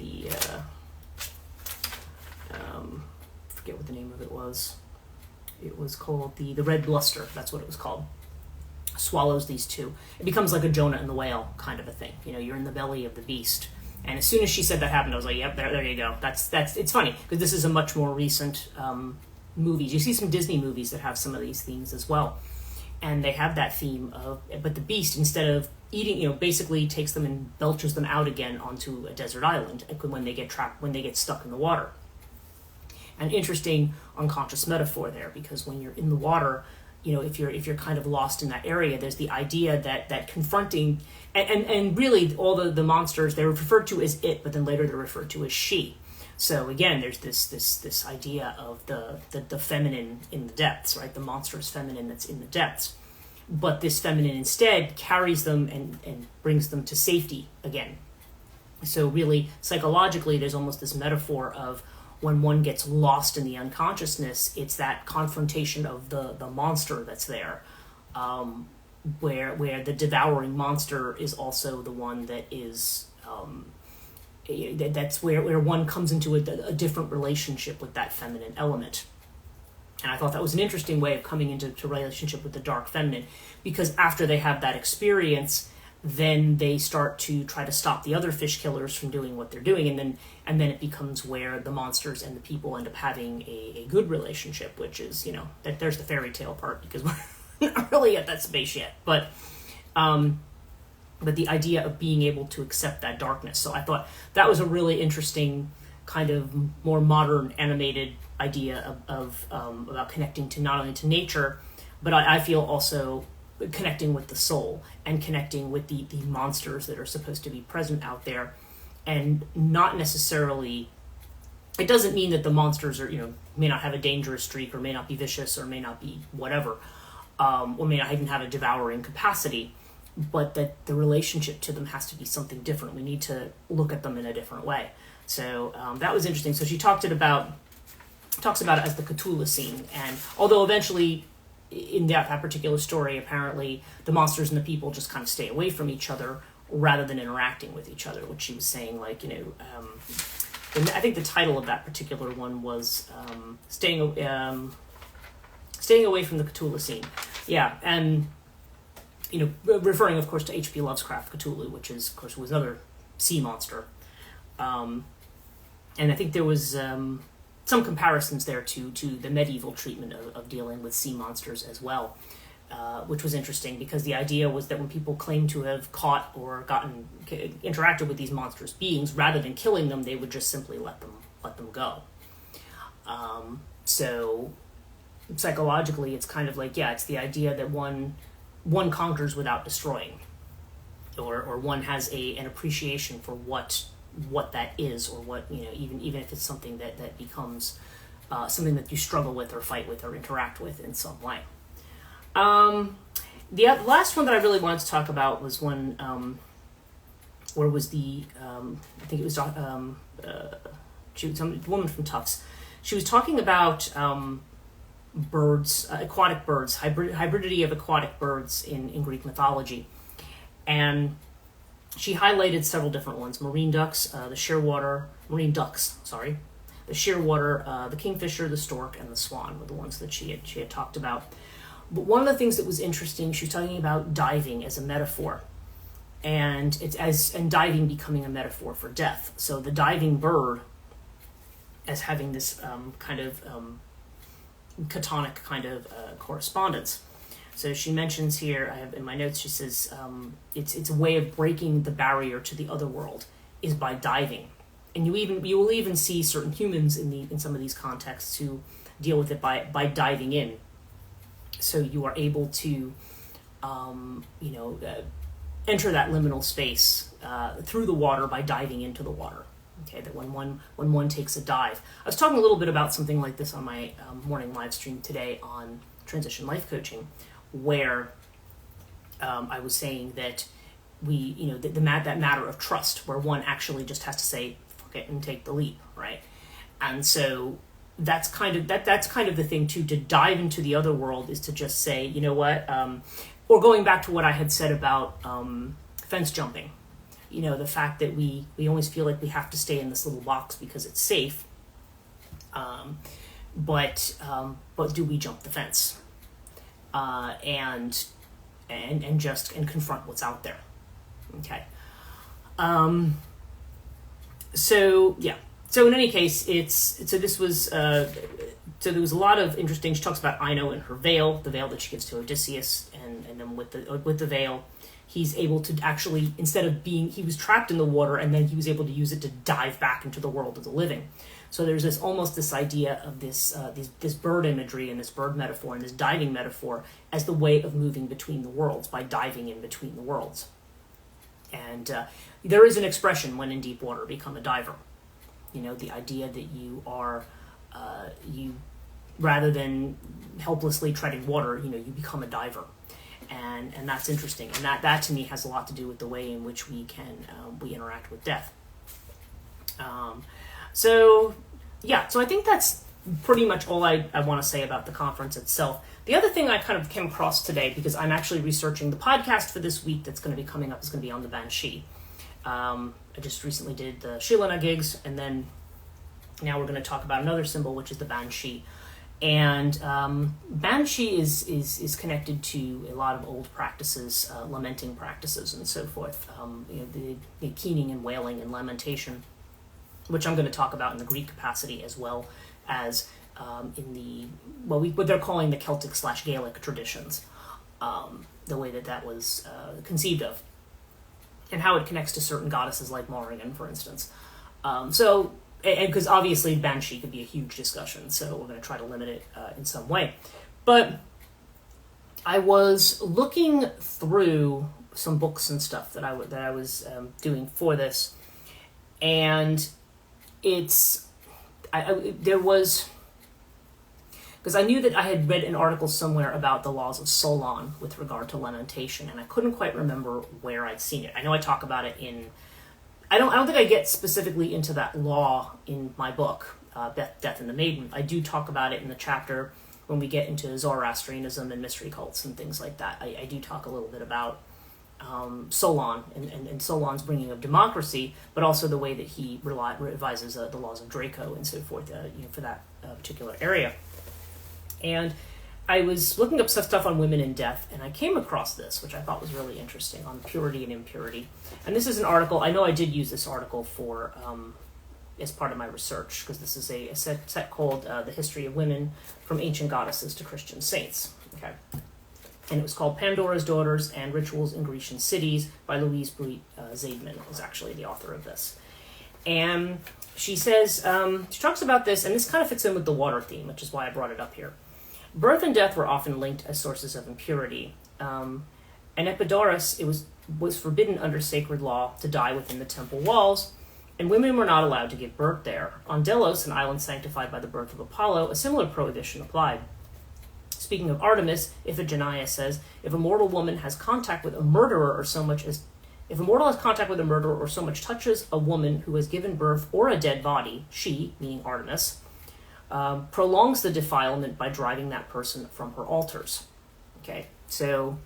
Forget what the name of it was. It was called the Red Bluster. That's what it was called. Swallows these two. It becomes like a Jonah and the whale kind of a thing. You're in the belly of the beast. And as soon as she said that happened, I was like, yep, there you go. That's. It's funny because this is a much more recent movie. You see some Disney movies that have some of these themes as well, and they have that theme of, but the beast, instead of eating, basically takes them and belches them out again onto a desert island when they get trapped, when they get stuck in the water. An interesting unconscious metaphor there, because when you're in the water, if you're kind of lost in that area, there's the idea that confronting, and really all the monsters, they're referred to as it, but then later they're referred to as she. So again, there's this idea of the feminine in the depths, right? The monstrous feminine that's in the depths. But this feminine instead carries them and brings them to safety again. So really, psychologically, there's almost this metaphor of when one gets lost in the unconsciousness, it's that confrontation of the monster that's there, where the devouring monster is also the one that is, that's where one comes into a different relationship with that feminine element. And I thought that was an interesting way of coming into relationship with the dark feminine, because after they have that experience, then they start to try to stop the other fish killers from doing what they're doing, and then it becomes where the monsters and the people end up having a good relationship, which is, that there's the fairy tale part, because we're not really at that space yet, but the idea of being able to accept that darkness. So I thought that was a really interesting kind of more modern animated idea of about connecting to not only to nature, but I feel also connecting with the soul and connecting with the monsters that are supposed to be present out there, and not necessarily, it doesn't mean that the monsters are, may not have a dangerous streak, or may not be vicious, or may not be whatever, or may not even have a devouring capacity, but that the relationship to them has to be something different. We need to look at them in a different way. So that was interesting. So she talks about it as the Cthulhu scene, and although eventually in that particular story, apparently the monsters and the people just kind of stay away from each other rather than interacting with each other, which she was saying, like, I think the title of that particular one was staying away from the Cthulhu scene. Yeah, and referring, of course, to H.P. Lovecraft Cthulhu, which is, of course, was another sea monster. And I think there was some comparisons there to the medieval treatment of dealing with sea monsters as well, which was interesting because the idea was that when people claimed to have caught or interacted with these monstrous beings, rather than killing them, they would just simply let them go. So psychologically, it's kind of like, it's the idea that one conquers without destroying, or one has an appreciation for what that is, or what, even if it's something that becomes something that you struggle with or fight with or interact with in some way. The last one that I really wanted to talk about was one where was the I think it was she was a woman from Tufts. She was talking about birds, aquatic birds, hybridity of aquatic birds in Greek mythology, and she highlighted several different ones: marine ducks, the shearwater, the kingfisher, the stork, and the swan were the ones that she had talked about. But one of the things that was interesting, she was talking about diving as a metaphor, and diving becoming a metaphor for death. So the diving bird as having this kind of Chtonic kind of correspondence. So she mentions here, I have in my notes, she says it's a way of breaking the barrier to the other world is by diving, and you will even see certain humans in some of these contexts who deal with it by diving in. So you are able to enter that liminal space through the water by diving into the water. Okay, that when one takes a dive. I was talking a little bit about something like this on my morning live stream today on transition life coaching, where I was saying that that matter of trust, where one actually just has to say fuck it and take the leap, right? And so that's kind of the thing too. To dive into the other world is to just say, you know what, or going back to what I had said about fence jumping. The fact that we always feel like we have to stay in this little box because it's safe, but do we jump the fence and confront what's out there? Okay. So in any case, there was a lot of interesting. She talks about Ino and her veil, the veil that she gives to Odysseus, and then with the veil, he's able to actually, instead of he was trapped in the water, and then he was able to use it to dive back into the world of the living. So there's this idea of this bird imagery and this bird metaphor and this diving metaphor as the way of moving between the worlds, by diving in between the worlds. And there is an expression, when in deep water, become a diver. The idea that you are, rather than helplessly treading water, you become a diver. And that's interesting. And that to me has a lot to do with the way in which we interact with death. So I think that's pretty much all I want to say about the conference itself. The other thing I kind of came across today, because I'm actually researching the podcast for this week that's going to be coming up, is going to be on the Banshee. I just recently did the Shilana gigs, and then now we're going to talk about another symbol, which is the Banshee. And Banshee is connected to a lot of old practices, lamenting practices and so forth, the keening and wailing and lamentation, which I'm going to talk about in the Greek capacity, as well as in what they're calling the Celtic/Gaelic traditions, the way that was conceived of, and how it connects to certain goddesses like Morrigan, for instance. Because obviously Banshee could be a huge discussion, so we're going to try to limit it in some way. But I was looking through some books and stuff that I was doing for this, and because I knew that I had read an article somewhere about the laws of Solon with regard to lamentation, and I couldn't quite remember where I'd seen it. I know I talk about it I don't think I get specifically into that law in my book, Death and the Maiden. I do talk about it in the chapter when we get into Zoroastrianism and mystery cults and things like that. I do talk a little bit about Solon and Solon's bringing of democracy, but also the way that he revises the laws of Draco and so forth, for that particular area. And I was looking up stuff on women in death, and I came across this, which I thought was really interesting, on purity and impurity. And this is an article, I know I did use this article for as part of my research, because this is a set called The History of Women from Ancient Goddesses to Christian Saints. Okay. And it was called Pandora's Daughters and Rituals in Grecian Cities by Louise Bouyt Zaidman was actually the author of this. And she says, she talks about this, and this kind of fits in with the water theme, which is why I brought it up here. Birth and death were often linked as sources of impurity. And Epidaurus, it was forbidden under sacred law to die within the temple walls, and women were not allowed to give birth there. On Delos, an island sanctified by the birth of Apollo, a similar prohibition applied. Speaking of Artemis, Iphigenia says, if a mortal has contact with a murderer or so much touches a woman who has given birth or a dead body, she, meaning Artemis, prolongs the defilement by driving that person from her altars. Okay, so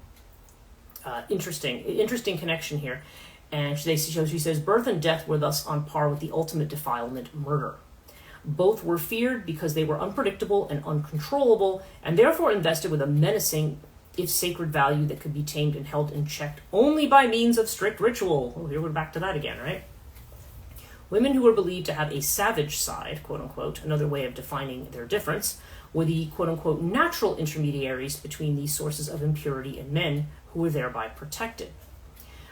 interesting connection here. And she says, birth and death were thus on par with the ultimate defilement, murder. Both were feared because they were unpredictable and uncontrollable, and therefore invested with a menacing, if sacred value that could be tamed and held in check only by means of strict ritual. Oh, here we're back to that again, right? Women who were believed to have a savage side, quote unquote, another way of defining their difference, were the quote unquote natural intermediaries between these sources of impurity and men who were thereby protected.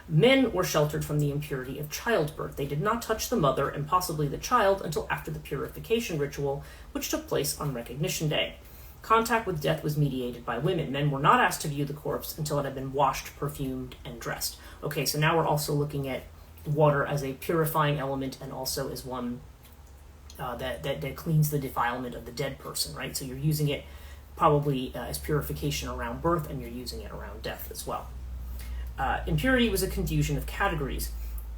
Men were sheltered from the impurity of childbirth. They did not touch the mother and possibly the child until after the purification ritual, which took place on Recognition Day. Contact with death was mediated by women. Men were not asked to view the corpse until it had been washed, perfumed, and dressed. Okay, so now we're also looking at water as a purifying element and also as one that cleans the defilement of the dead person, right? So you're using it probably as purification around birth, and you're using it around death as well. Impurity was a confusion of categories,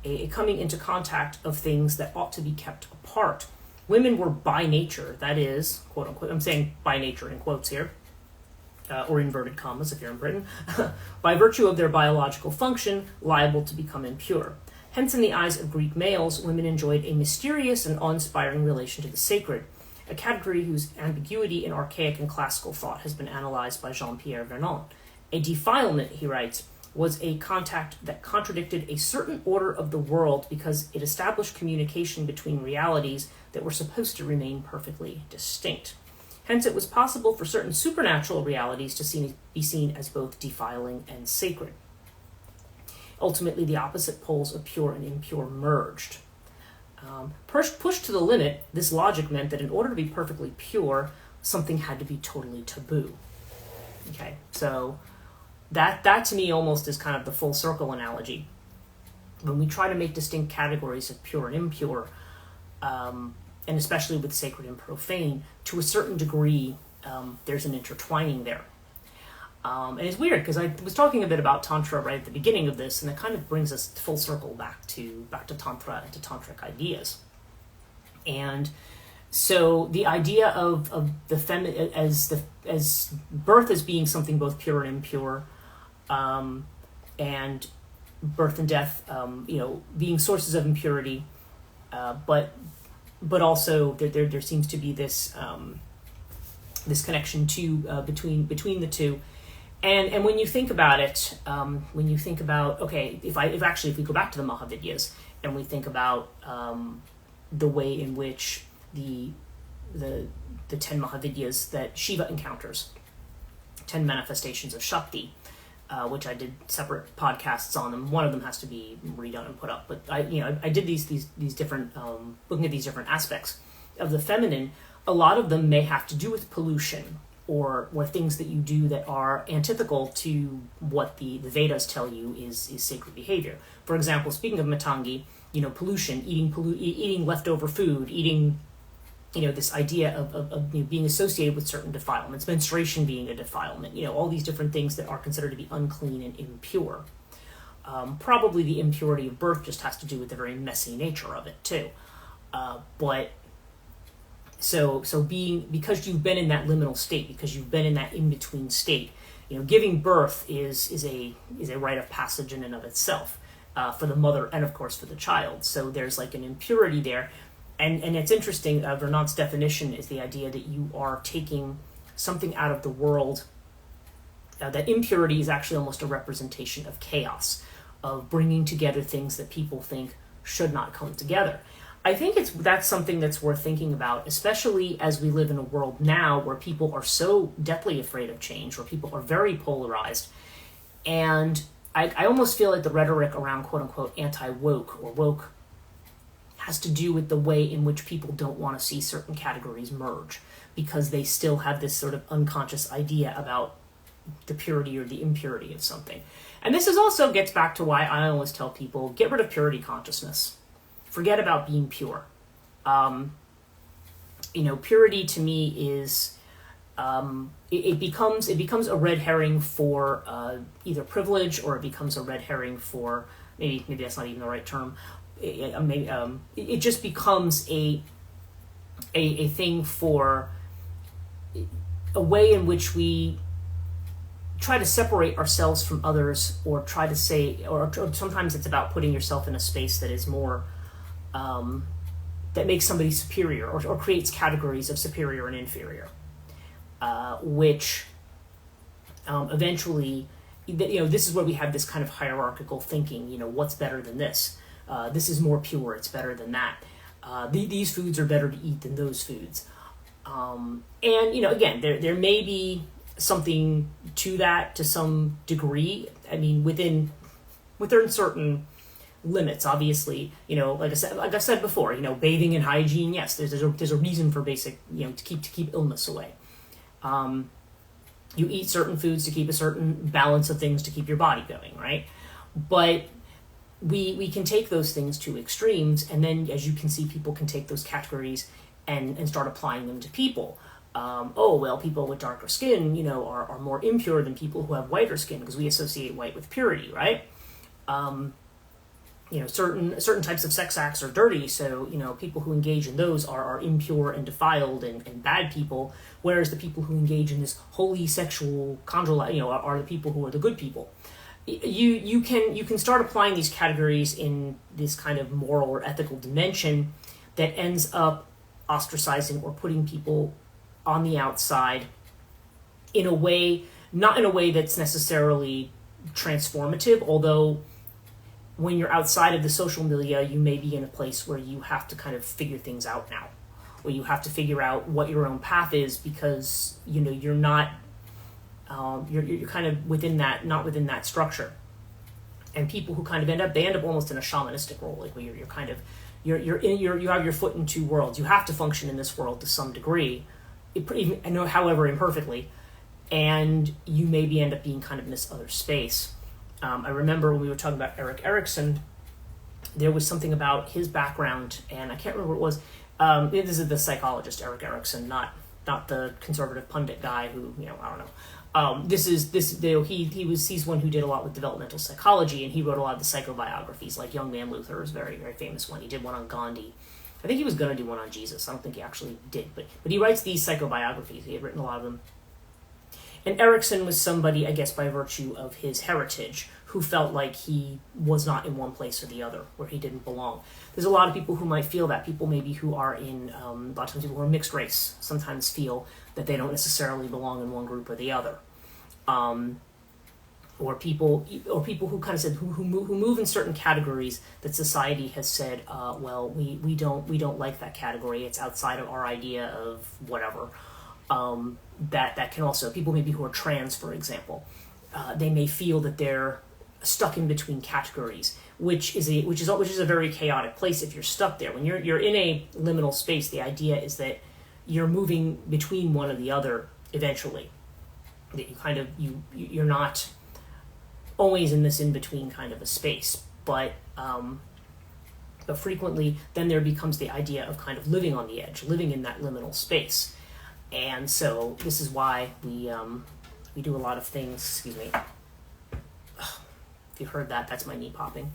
a coming into contact of things that ought to be kept apart. Women were by nature, that is, quote unquote, I'm saying by nature in quotes here, or inverted commas if you're in Britain, by virtue of their biological function, liable to become impure. Hence, in the eyes of Greek males, women enjoyed a mysterious and awe-inspiring relation to the sacred, a category whose ambiguity in archaic and classical thought has been analyzed by Jean-Pierre Vernon. A defilement, he writes, was a contact that contradicted a certain order of the world because it established communication between realities that were supposed to remain perfectly distinct. Hence, it was possible for certain supernatural realities to be seen as both defiling and sacred. Ultimately, the opposite poles of pure and impure merged. Pushed to the limit, this logic meant that in order to be perfectly pure, something had to be totally taboo. Okay, so that to me almost is kind of the full circle analogy. When we try to make distinct categories of pure and impure, and especially with sacred and profane, to a certain degree, there's an intertwining there. And it's weird because I was talking a bit about Tantra right at the beginning of this, and it kind of brings us full circle back to Tantra and to Tantric ideas. And so the idea of the feminine as birth as being something both pure and impure, and birth and death, being sources of impurity, but also there seems to be this this connection between the two. And when you think about it, if we go back to the Mahavidyas and we think about the way in which the 10 Mahavidyas that Shiva encounters, 10 manifestations of Shakti, which I did separate podcasts on them. One of them has to be redone and put up, but I did these different looking at these different aspects of the feminine. A lot of them may have to do with pollution, or things that you do that are antithetical to what the Vedas tell you is sacred behavior. For example, speaking of Matangi, pollution, eating leftover food, eating, this idea of being associated with certain defilements, menstruation being a defilement, all these different things that are considered to be unclean and impure. Probably the impurity of birth just has to do with the very messy nature of it too. So because you've been in that liminal state, because you've been in that in-between state, giving birth is a rite of passage in and of itself, for the mother and of course for the child. So there's like an impurity there. And it's interesting, Vernon's definition is the idea that you are taking something out of the world, that impurity is actually almost a representation of chaos, of bringing together things that people think should not come together. I think that's something that's worth thinking about, especially as we live in a world now where people are so deathly afraid of change, where people are very polarized. And I almost feel like the rhetoric around quote-unquote anti-woke or woke has to do with the way in which people don't want to see certain categories merge, because they still have this sort of unconscious idea about the purity or the impurity of something. And this is also gets back to why I always tell people, get rid of purity consciousness. Forget about being pure. Purity to me is, it becomes a red herring for either privilege, or it becomes a red herring for, maybe that's not even the right term. It just becomes a thing for a way in which we try to separate ourselves from others, or try to say, or sometimes it's about putting yourself in a space that is more, that makes somebody superior, or creates categories of superior and inferior, which eventually, this is where we have this kind of hierarchical thinking, what's better than this? This is more pure, it's better than that. These foods are better to eat than those foods. Again, there may be something to that to some degree. I mean, within certain limits, obviously, like I said before, bathing and hygiene, yes, there's a reason for basic, to keep illness away. You eat certain foods to keep a certain balance of things to keep your body going, right? But we can take those things to extremes, and then, as you can see, people can take those categories and start applying them to people. People with darker skin, are more impure than people who have whiter skin, because we associate white with purity, right? Certain types of sex acts are dirty, so, people who engage in those are impure and defiled and bad people, whereas the people who engage in this holy sexual conjugal, are the people who are the good people. You can start applying these categories in this kind of moral or ethical dimension that ends up ostracizing or putting people on the outside in a way, not in a way that's necessarily transformative, although when you're outside of the social milieu, you may be in a place where you have to kind of figure things out now, where you have to figure out what your own path is, because, you're not, you're kind of not within that structure. And people who kind of end up almost in a shamanistic role, like where you're kind of, you have your foot in two worlds. You have to function in this world to some degree, however imperfectly, and you maybe end up being kind of in this other space. I remember when we were talking about Erik Erikson, there was something about his background, and I can't remember what it was. This is the psychologist Erik Erikson, not the conservative pundit guy who, I don't know. He's one who did a lot with developmental psychology, and he wrote a lot of the psychobiographies, like Young Man Luther is a very, very famous one. He did one on Gandhi. I think he was going to do one on Jesus. I don't think he actually did, but he writes these psychobiographies. He had written a lot of them. And Erikson was somebody, I guess by virtue of his heritage, who felt like he was not in one place or the other, where he didn't belong. There's a lot of people who might feel that. People maybe who are in, a lot of times people who are mixed race sometimes feel that they don't necessarily belong in one group or the other. Or people who kind of said, who move in certain categories that society has said, we don't like that category. It's outside of our idea of whatever. That can also, people maybe who are trans, for example, they may feel that they're stuck in between categories, which is a very chaotic place if you're stuck there. When you're in a liminal space, the idea is that you're moving between one or the other eventually. That you're not always in this in-between kind of a space, but frequently then there becomes the idea of kind of living on the edge, living in that liminal space. And so this is why we do a lot of things. Excuse me. If you heard that, that's my knee popping.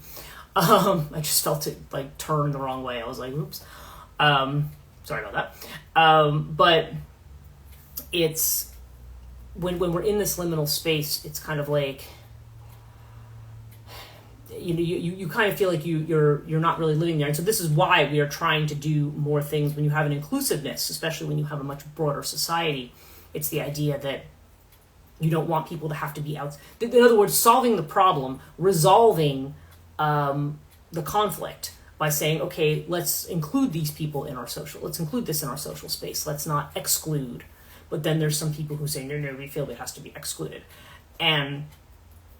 I just felt it like turn the wrong way. I was like, oops. Sorry about that. But it's when we're in this liminal space, it's kind of like, you kind of feel like you're not really living there. And so this is why we are trying to do more things when you have an inclusiveness, especially when you have a much broader society. It's the idea that you don't want people to have to be out. In other words, solving the problem, resolving the conflict, by saying, okay, let's include these people in let's include this in our social space. Let's not exclude. But then there's some people who say, no, we feel it has to be excluded. And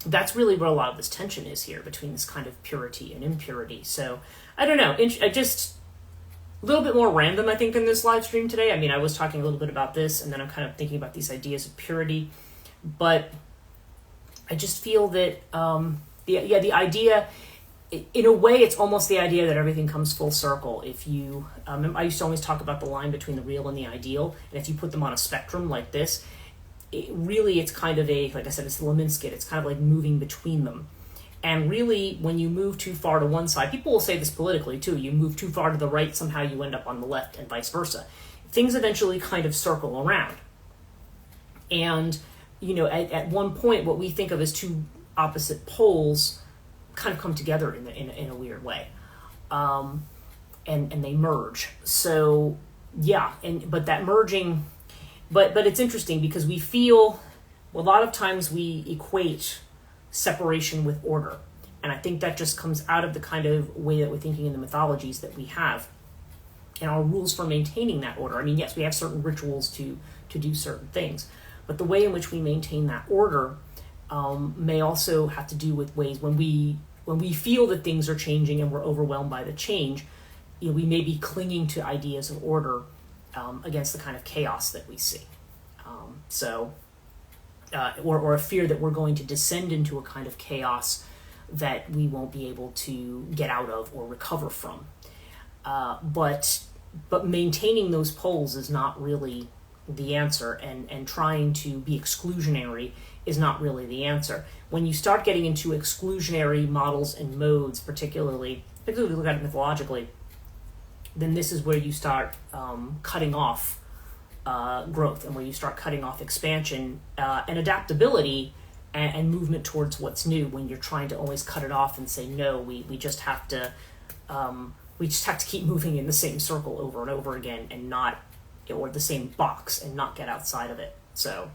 that's really where a lot of this tension is here between this kind of purity and impurity. So I don't know. I just a little bit more random, I think, in this live stream today. I mean, I was talking a little bit about this, and then I'm kind of thinking about these ideas of purity. But I just feel that the idea, in a way, it's almost the idea that everything comes full circle. If you, I used to always talk about the line between the real and the ideal, and if you put them on a spectrum like this, it's kind of like I said, it's Liminality. It's kind of like moving between them. And really, when you move too far to one side, people will say this politically too, you move too far to the right, somehow you end up on the left, and vice versa. Things eventually kind of circle around. And, at one point, what we think of as two opposite poles kind of come together in a weird way. And they merge. So, yeah, but that merging... But it's interesting because we feel, a lot of times we equate separation with order. And I think that just comes out of the kind of way that we're thinking in the mythologies that we have and our rules for maintaining that order. I mean, yes, we have certain rituals to do certain things, but the way in which we maintain that order may also have to do with ways when we feel that things are changing and we're overwhelmed by the change, we may be clinging to ideas of order against the kind of chaos that we see. Or a fear that we're going to descend into a kind of chaos that we won't be able to get out of or recover from. But maintaining those poles is not really the answer, and trying to be exclusionary is not really the answer. When you start getting into exclusionary models and modes, particularly if we look at it mythologically, then this is where you start cutting off growth, and where you start cutting off expansion and adaptability and movement towards what's new, when you're trying to always cut it off and say, no, we just have to keep moving in the same circle over and over again, and not, or the same box, and not get outside of it. So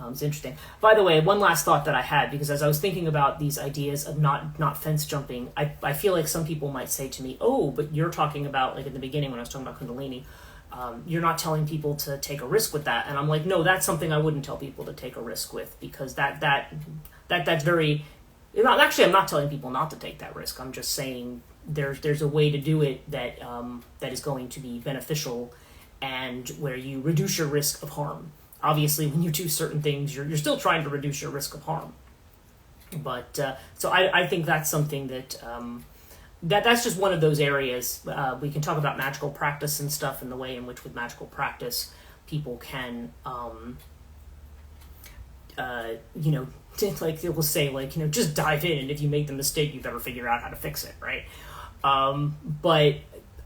it's interesting. By the way, one last thought that I had, because as I was thinking about these ideas of not fence jumping, I feel like some people might say to me, oh, but you're talking about, like in the beginning when I was talking about Kundalini, you're not telling people to take a risk with that. And I'm like, no, that's something I wouldn't tell people to take a risk with, because that's very... Actually, I'm not telling people not to take that risk. I'm just saying there's a way to do it that is going to be beneficial, and where you reduce your risk of harm. Obviously, when you do certain things, you're still trying to reduce your risk of harm. But so I think that's something that's just one of those areas. We can talk about magical practice and stuff, and the way in which with magical practice people can, like they will say, just dive in, and if you make the mistake, you better figure out how to fix it, right? But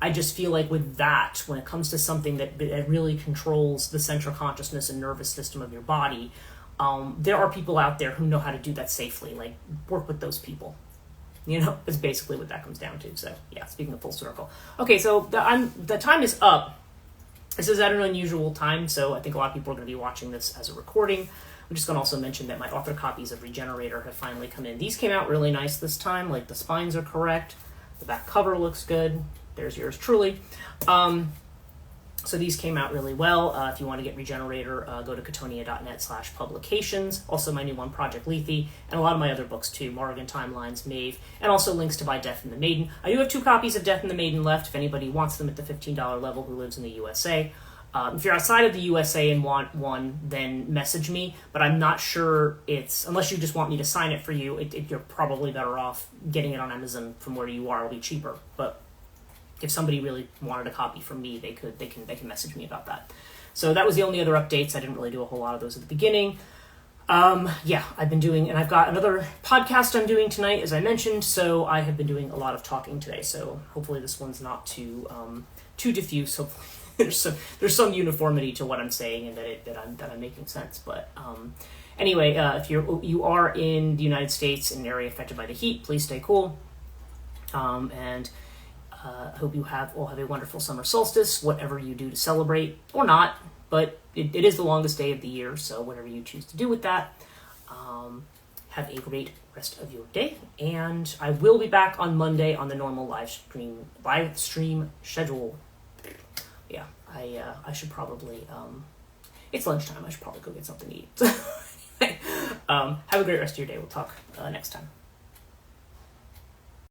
I just feel like with that, when it comes to something that really controls the central consciousness and nervous system of your body, there are people out there who know how to do that safely. Like, work with those people. Is basically what that comes down to. So, yeah, speaking of full circle. Okay, so the time is up. This is at an unusual time, so I think a lot of people are going to be watching this as a recording. I'm just going to also mention that my author copies of Regenerator have finally come in. These came out really nice this time. Like, the spines are correct. The back cover looks good. There's yours truly. So these came out really well. If you want to get Regenerator, go to Chthonia.net/publications. Also my new one, Project Lethe, and a lot of my other books too, Morrigan Timelines, Maeve, and also links to buy Death and the Maiden. I do have 2 copies of Death and the Maiden left if anybody wants them at the $15 level who lives in the USA. If you're outside of the USA and want one, then message me, but I'm not sure unless you just want me to sign it for you, you're probably better off getting it on Amazon from where you are. It'll be cheaper, but if somebody really wanted a copy from me, they can message me about that. So that was the only other updates. I didn't really do a whole lot of those at the beginning. I've been doing, and I've got another podcast I'm doing tonight, as I mentioned, so I have been doing a lot of talking today, so hopefully this one's not too diffuse. Hopefully there's some uniformity to what I'm saying, and that I'm making sense. But anyway, if you are in the United States, in an area affected by the heat, please stay cool. And I hope you all have a wonderful summer solstice, whatever you do to celebrate, or not, but it is the longest day of the year, so whatever you choose to do with that. have a great rest of your day, and I will be back on Monday on the normal live stream schedule. Yeah, I should probably it's lunchtime. I should probably go get something to eat. Anyway, have a great rest of your day. We'll talk next time.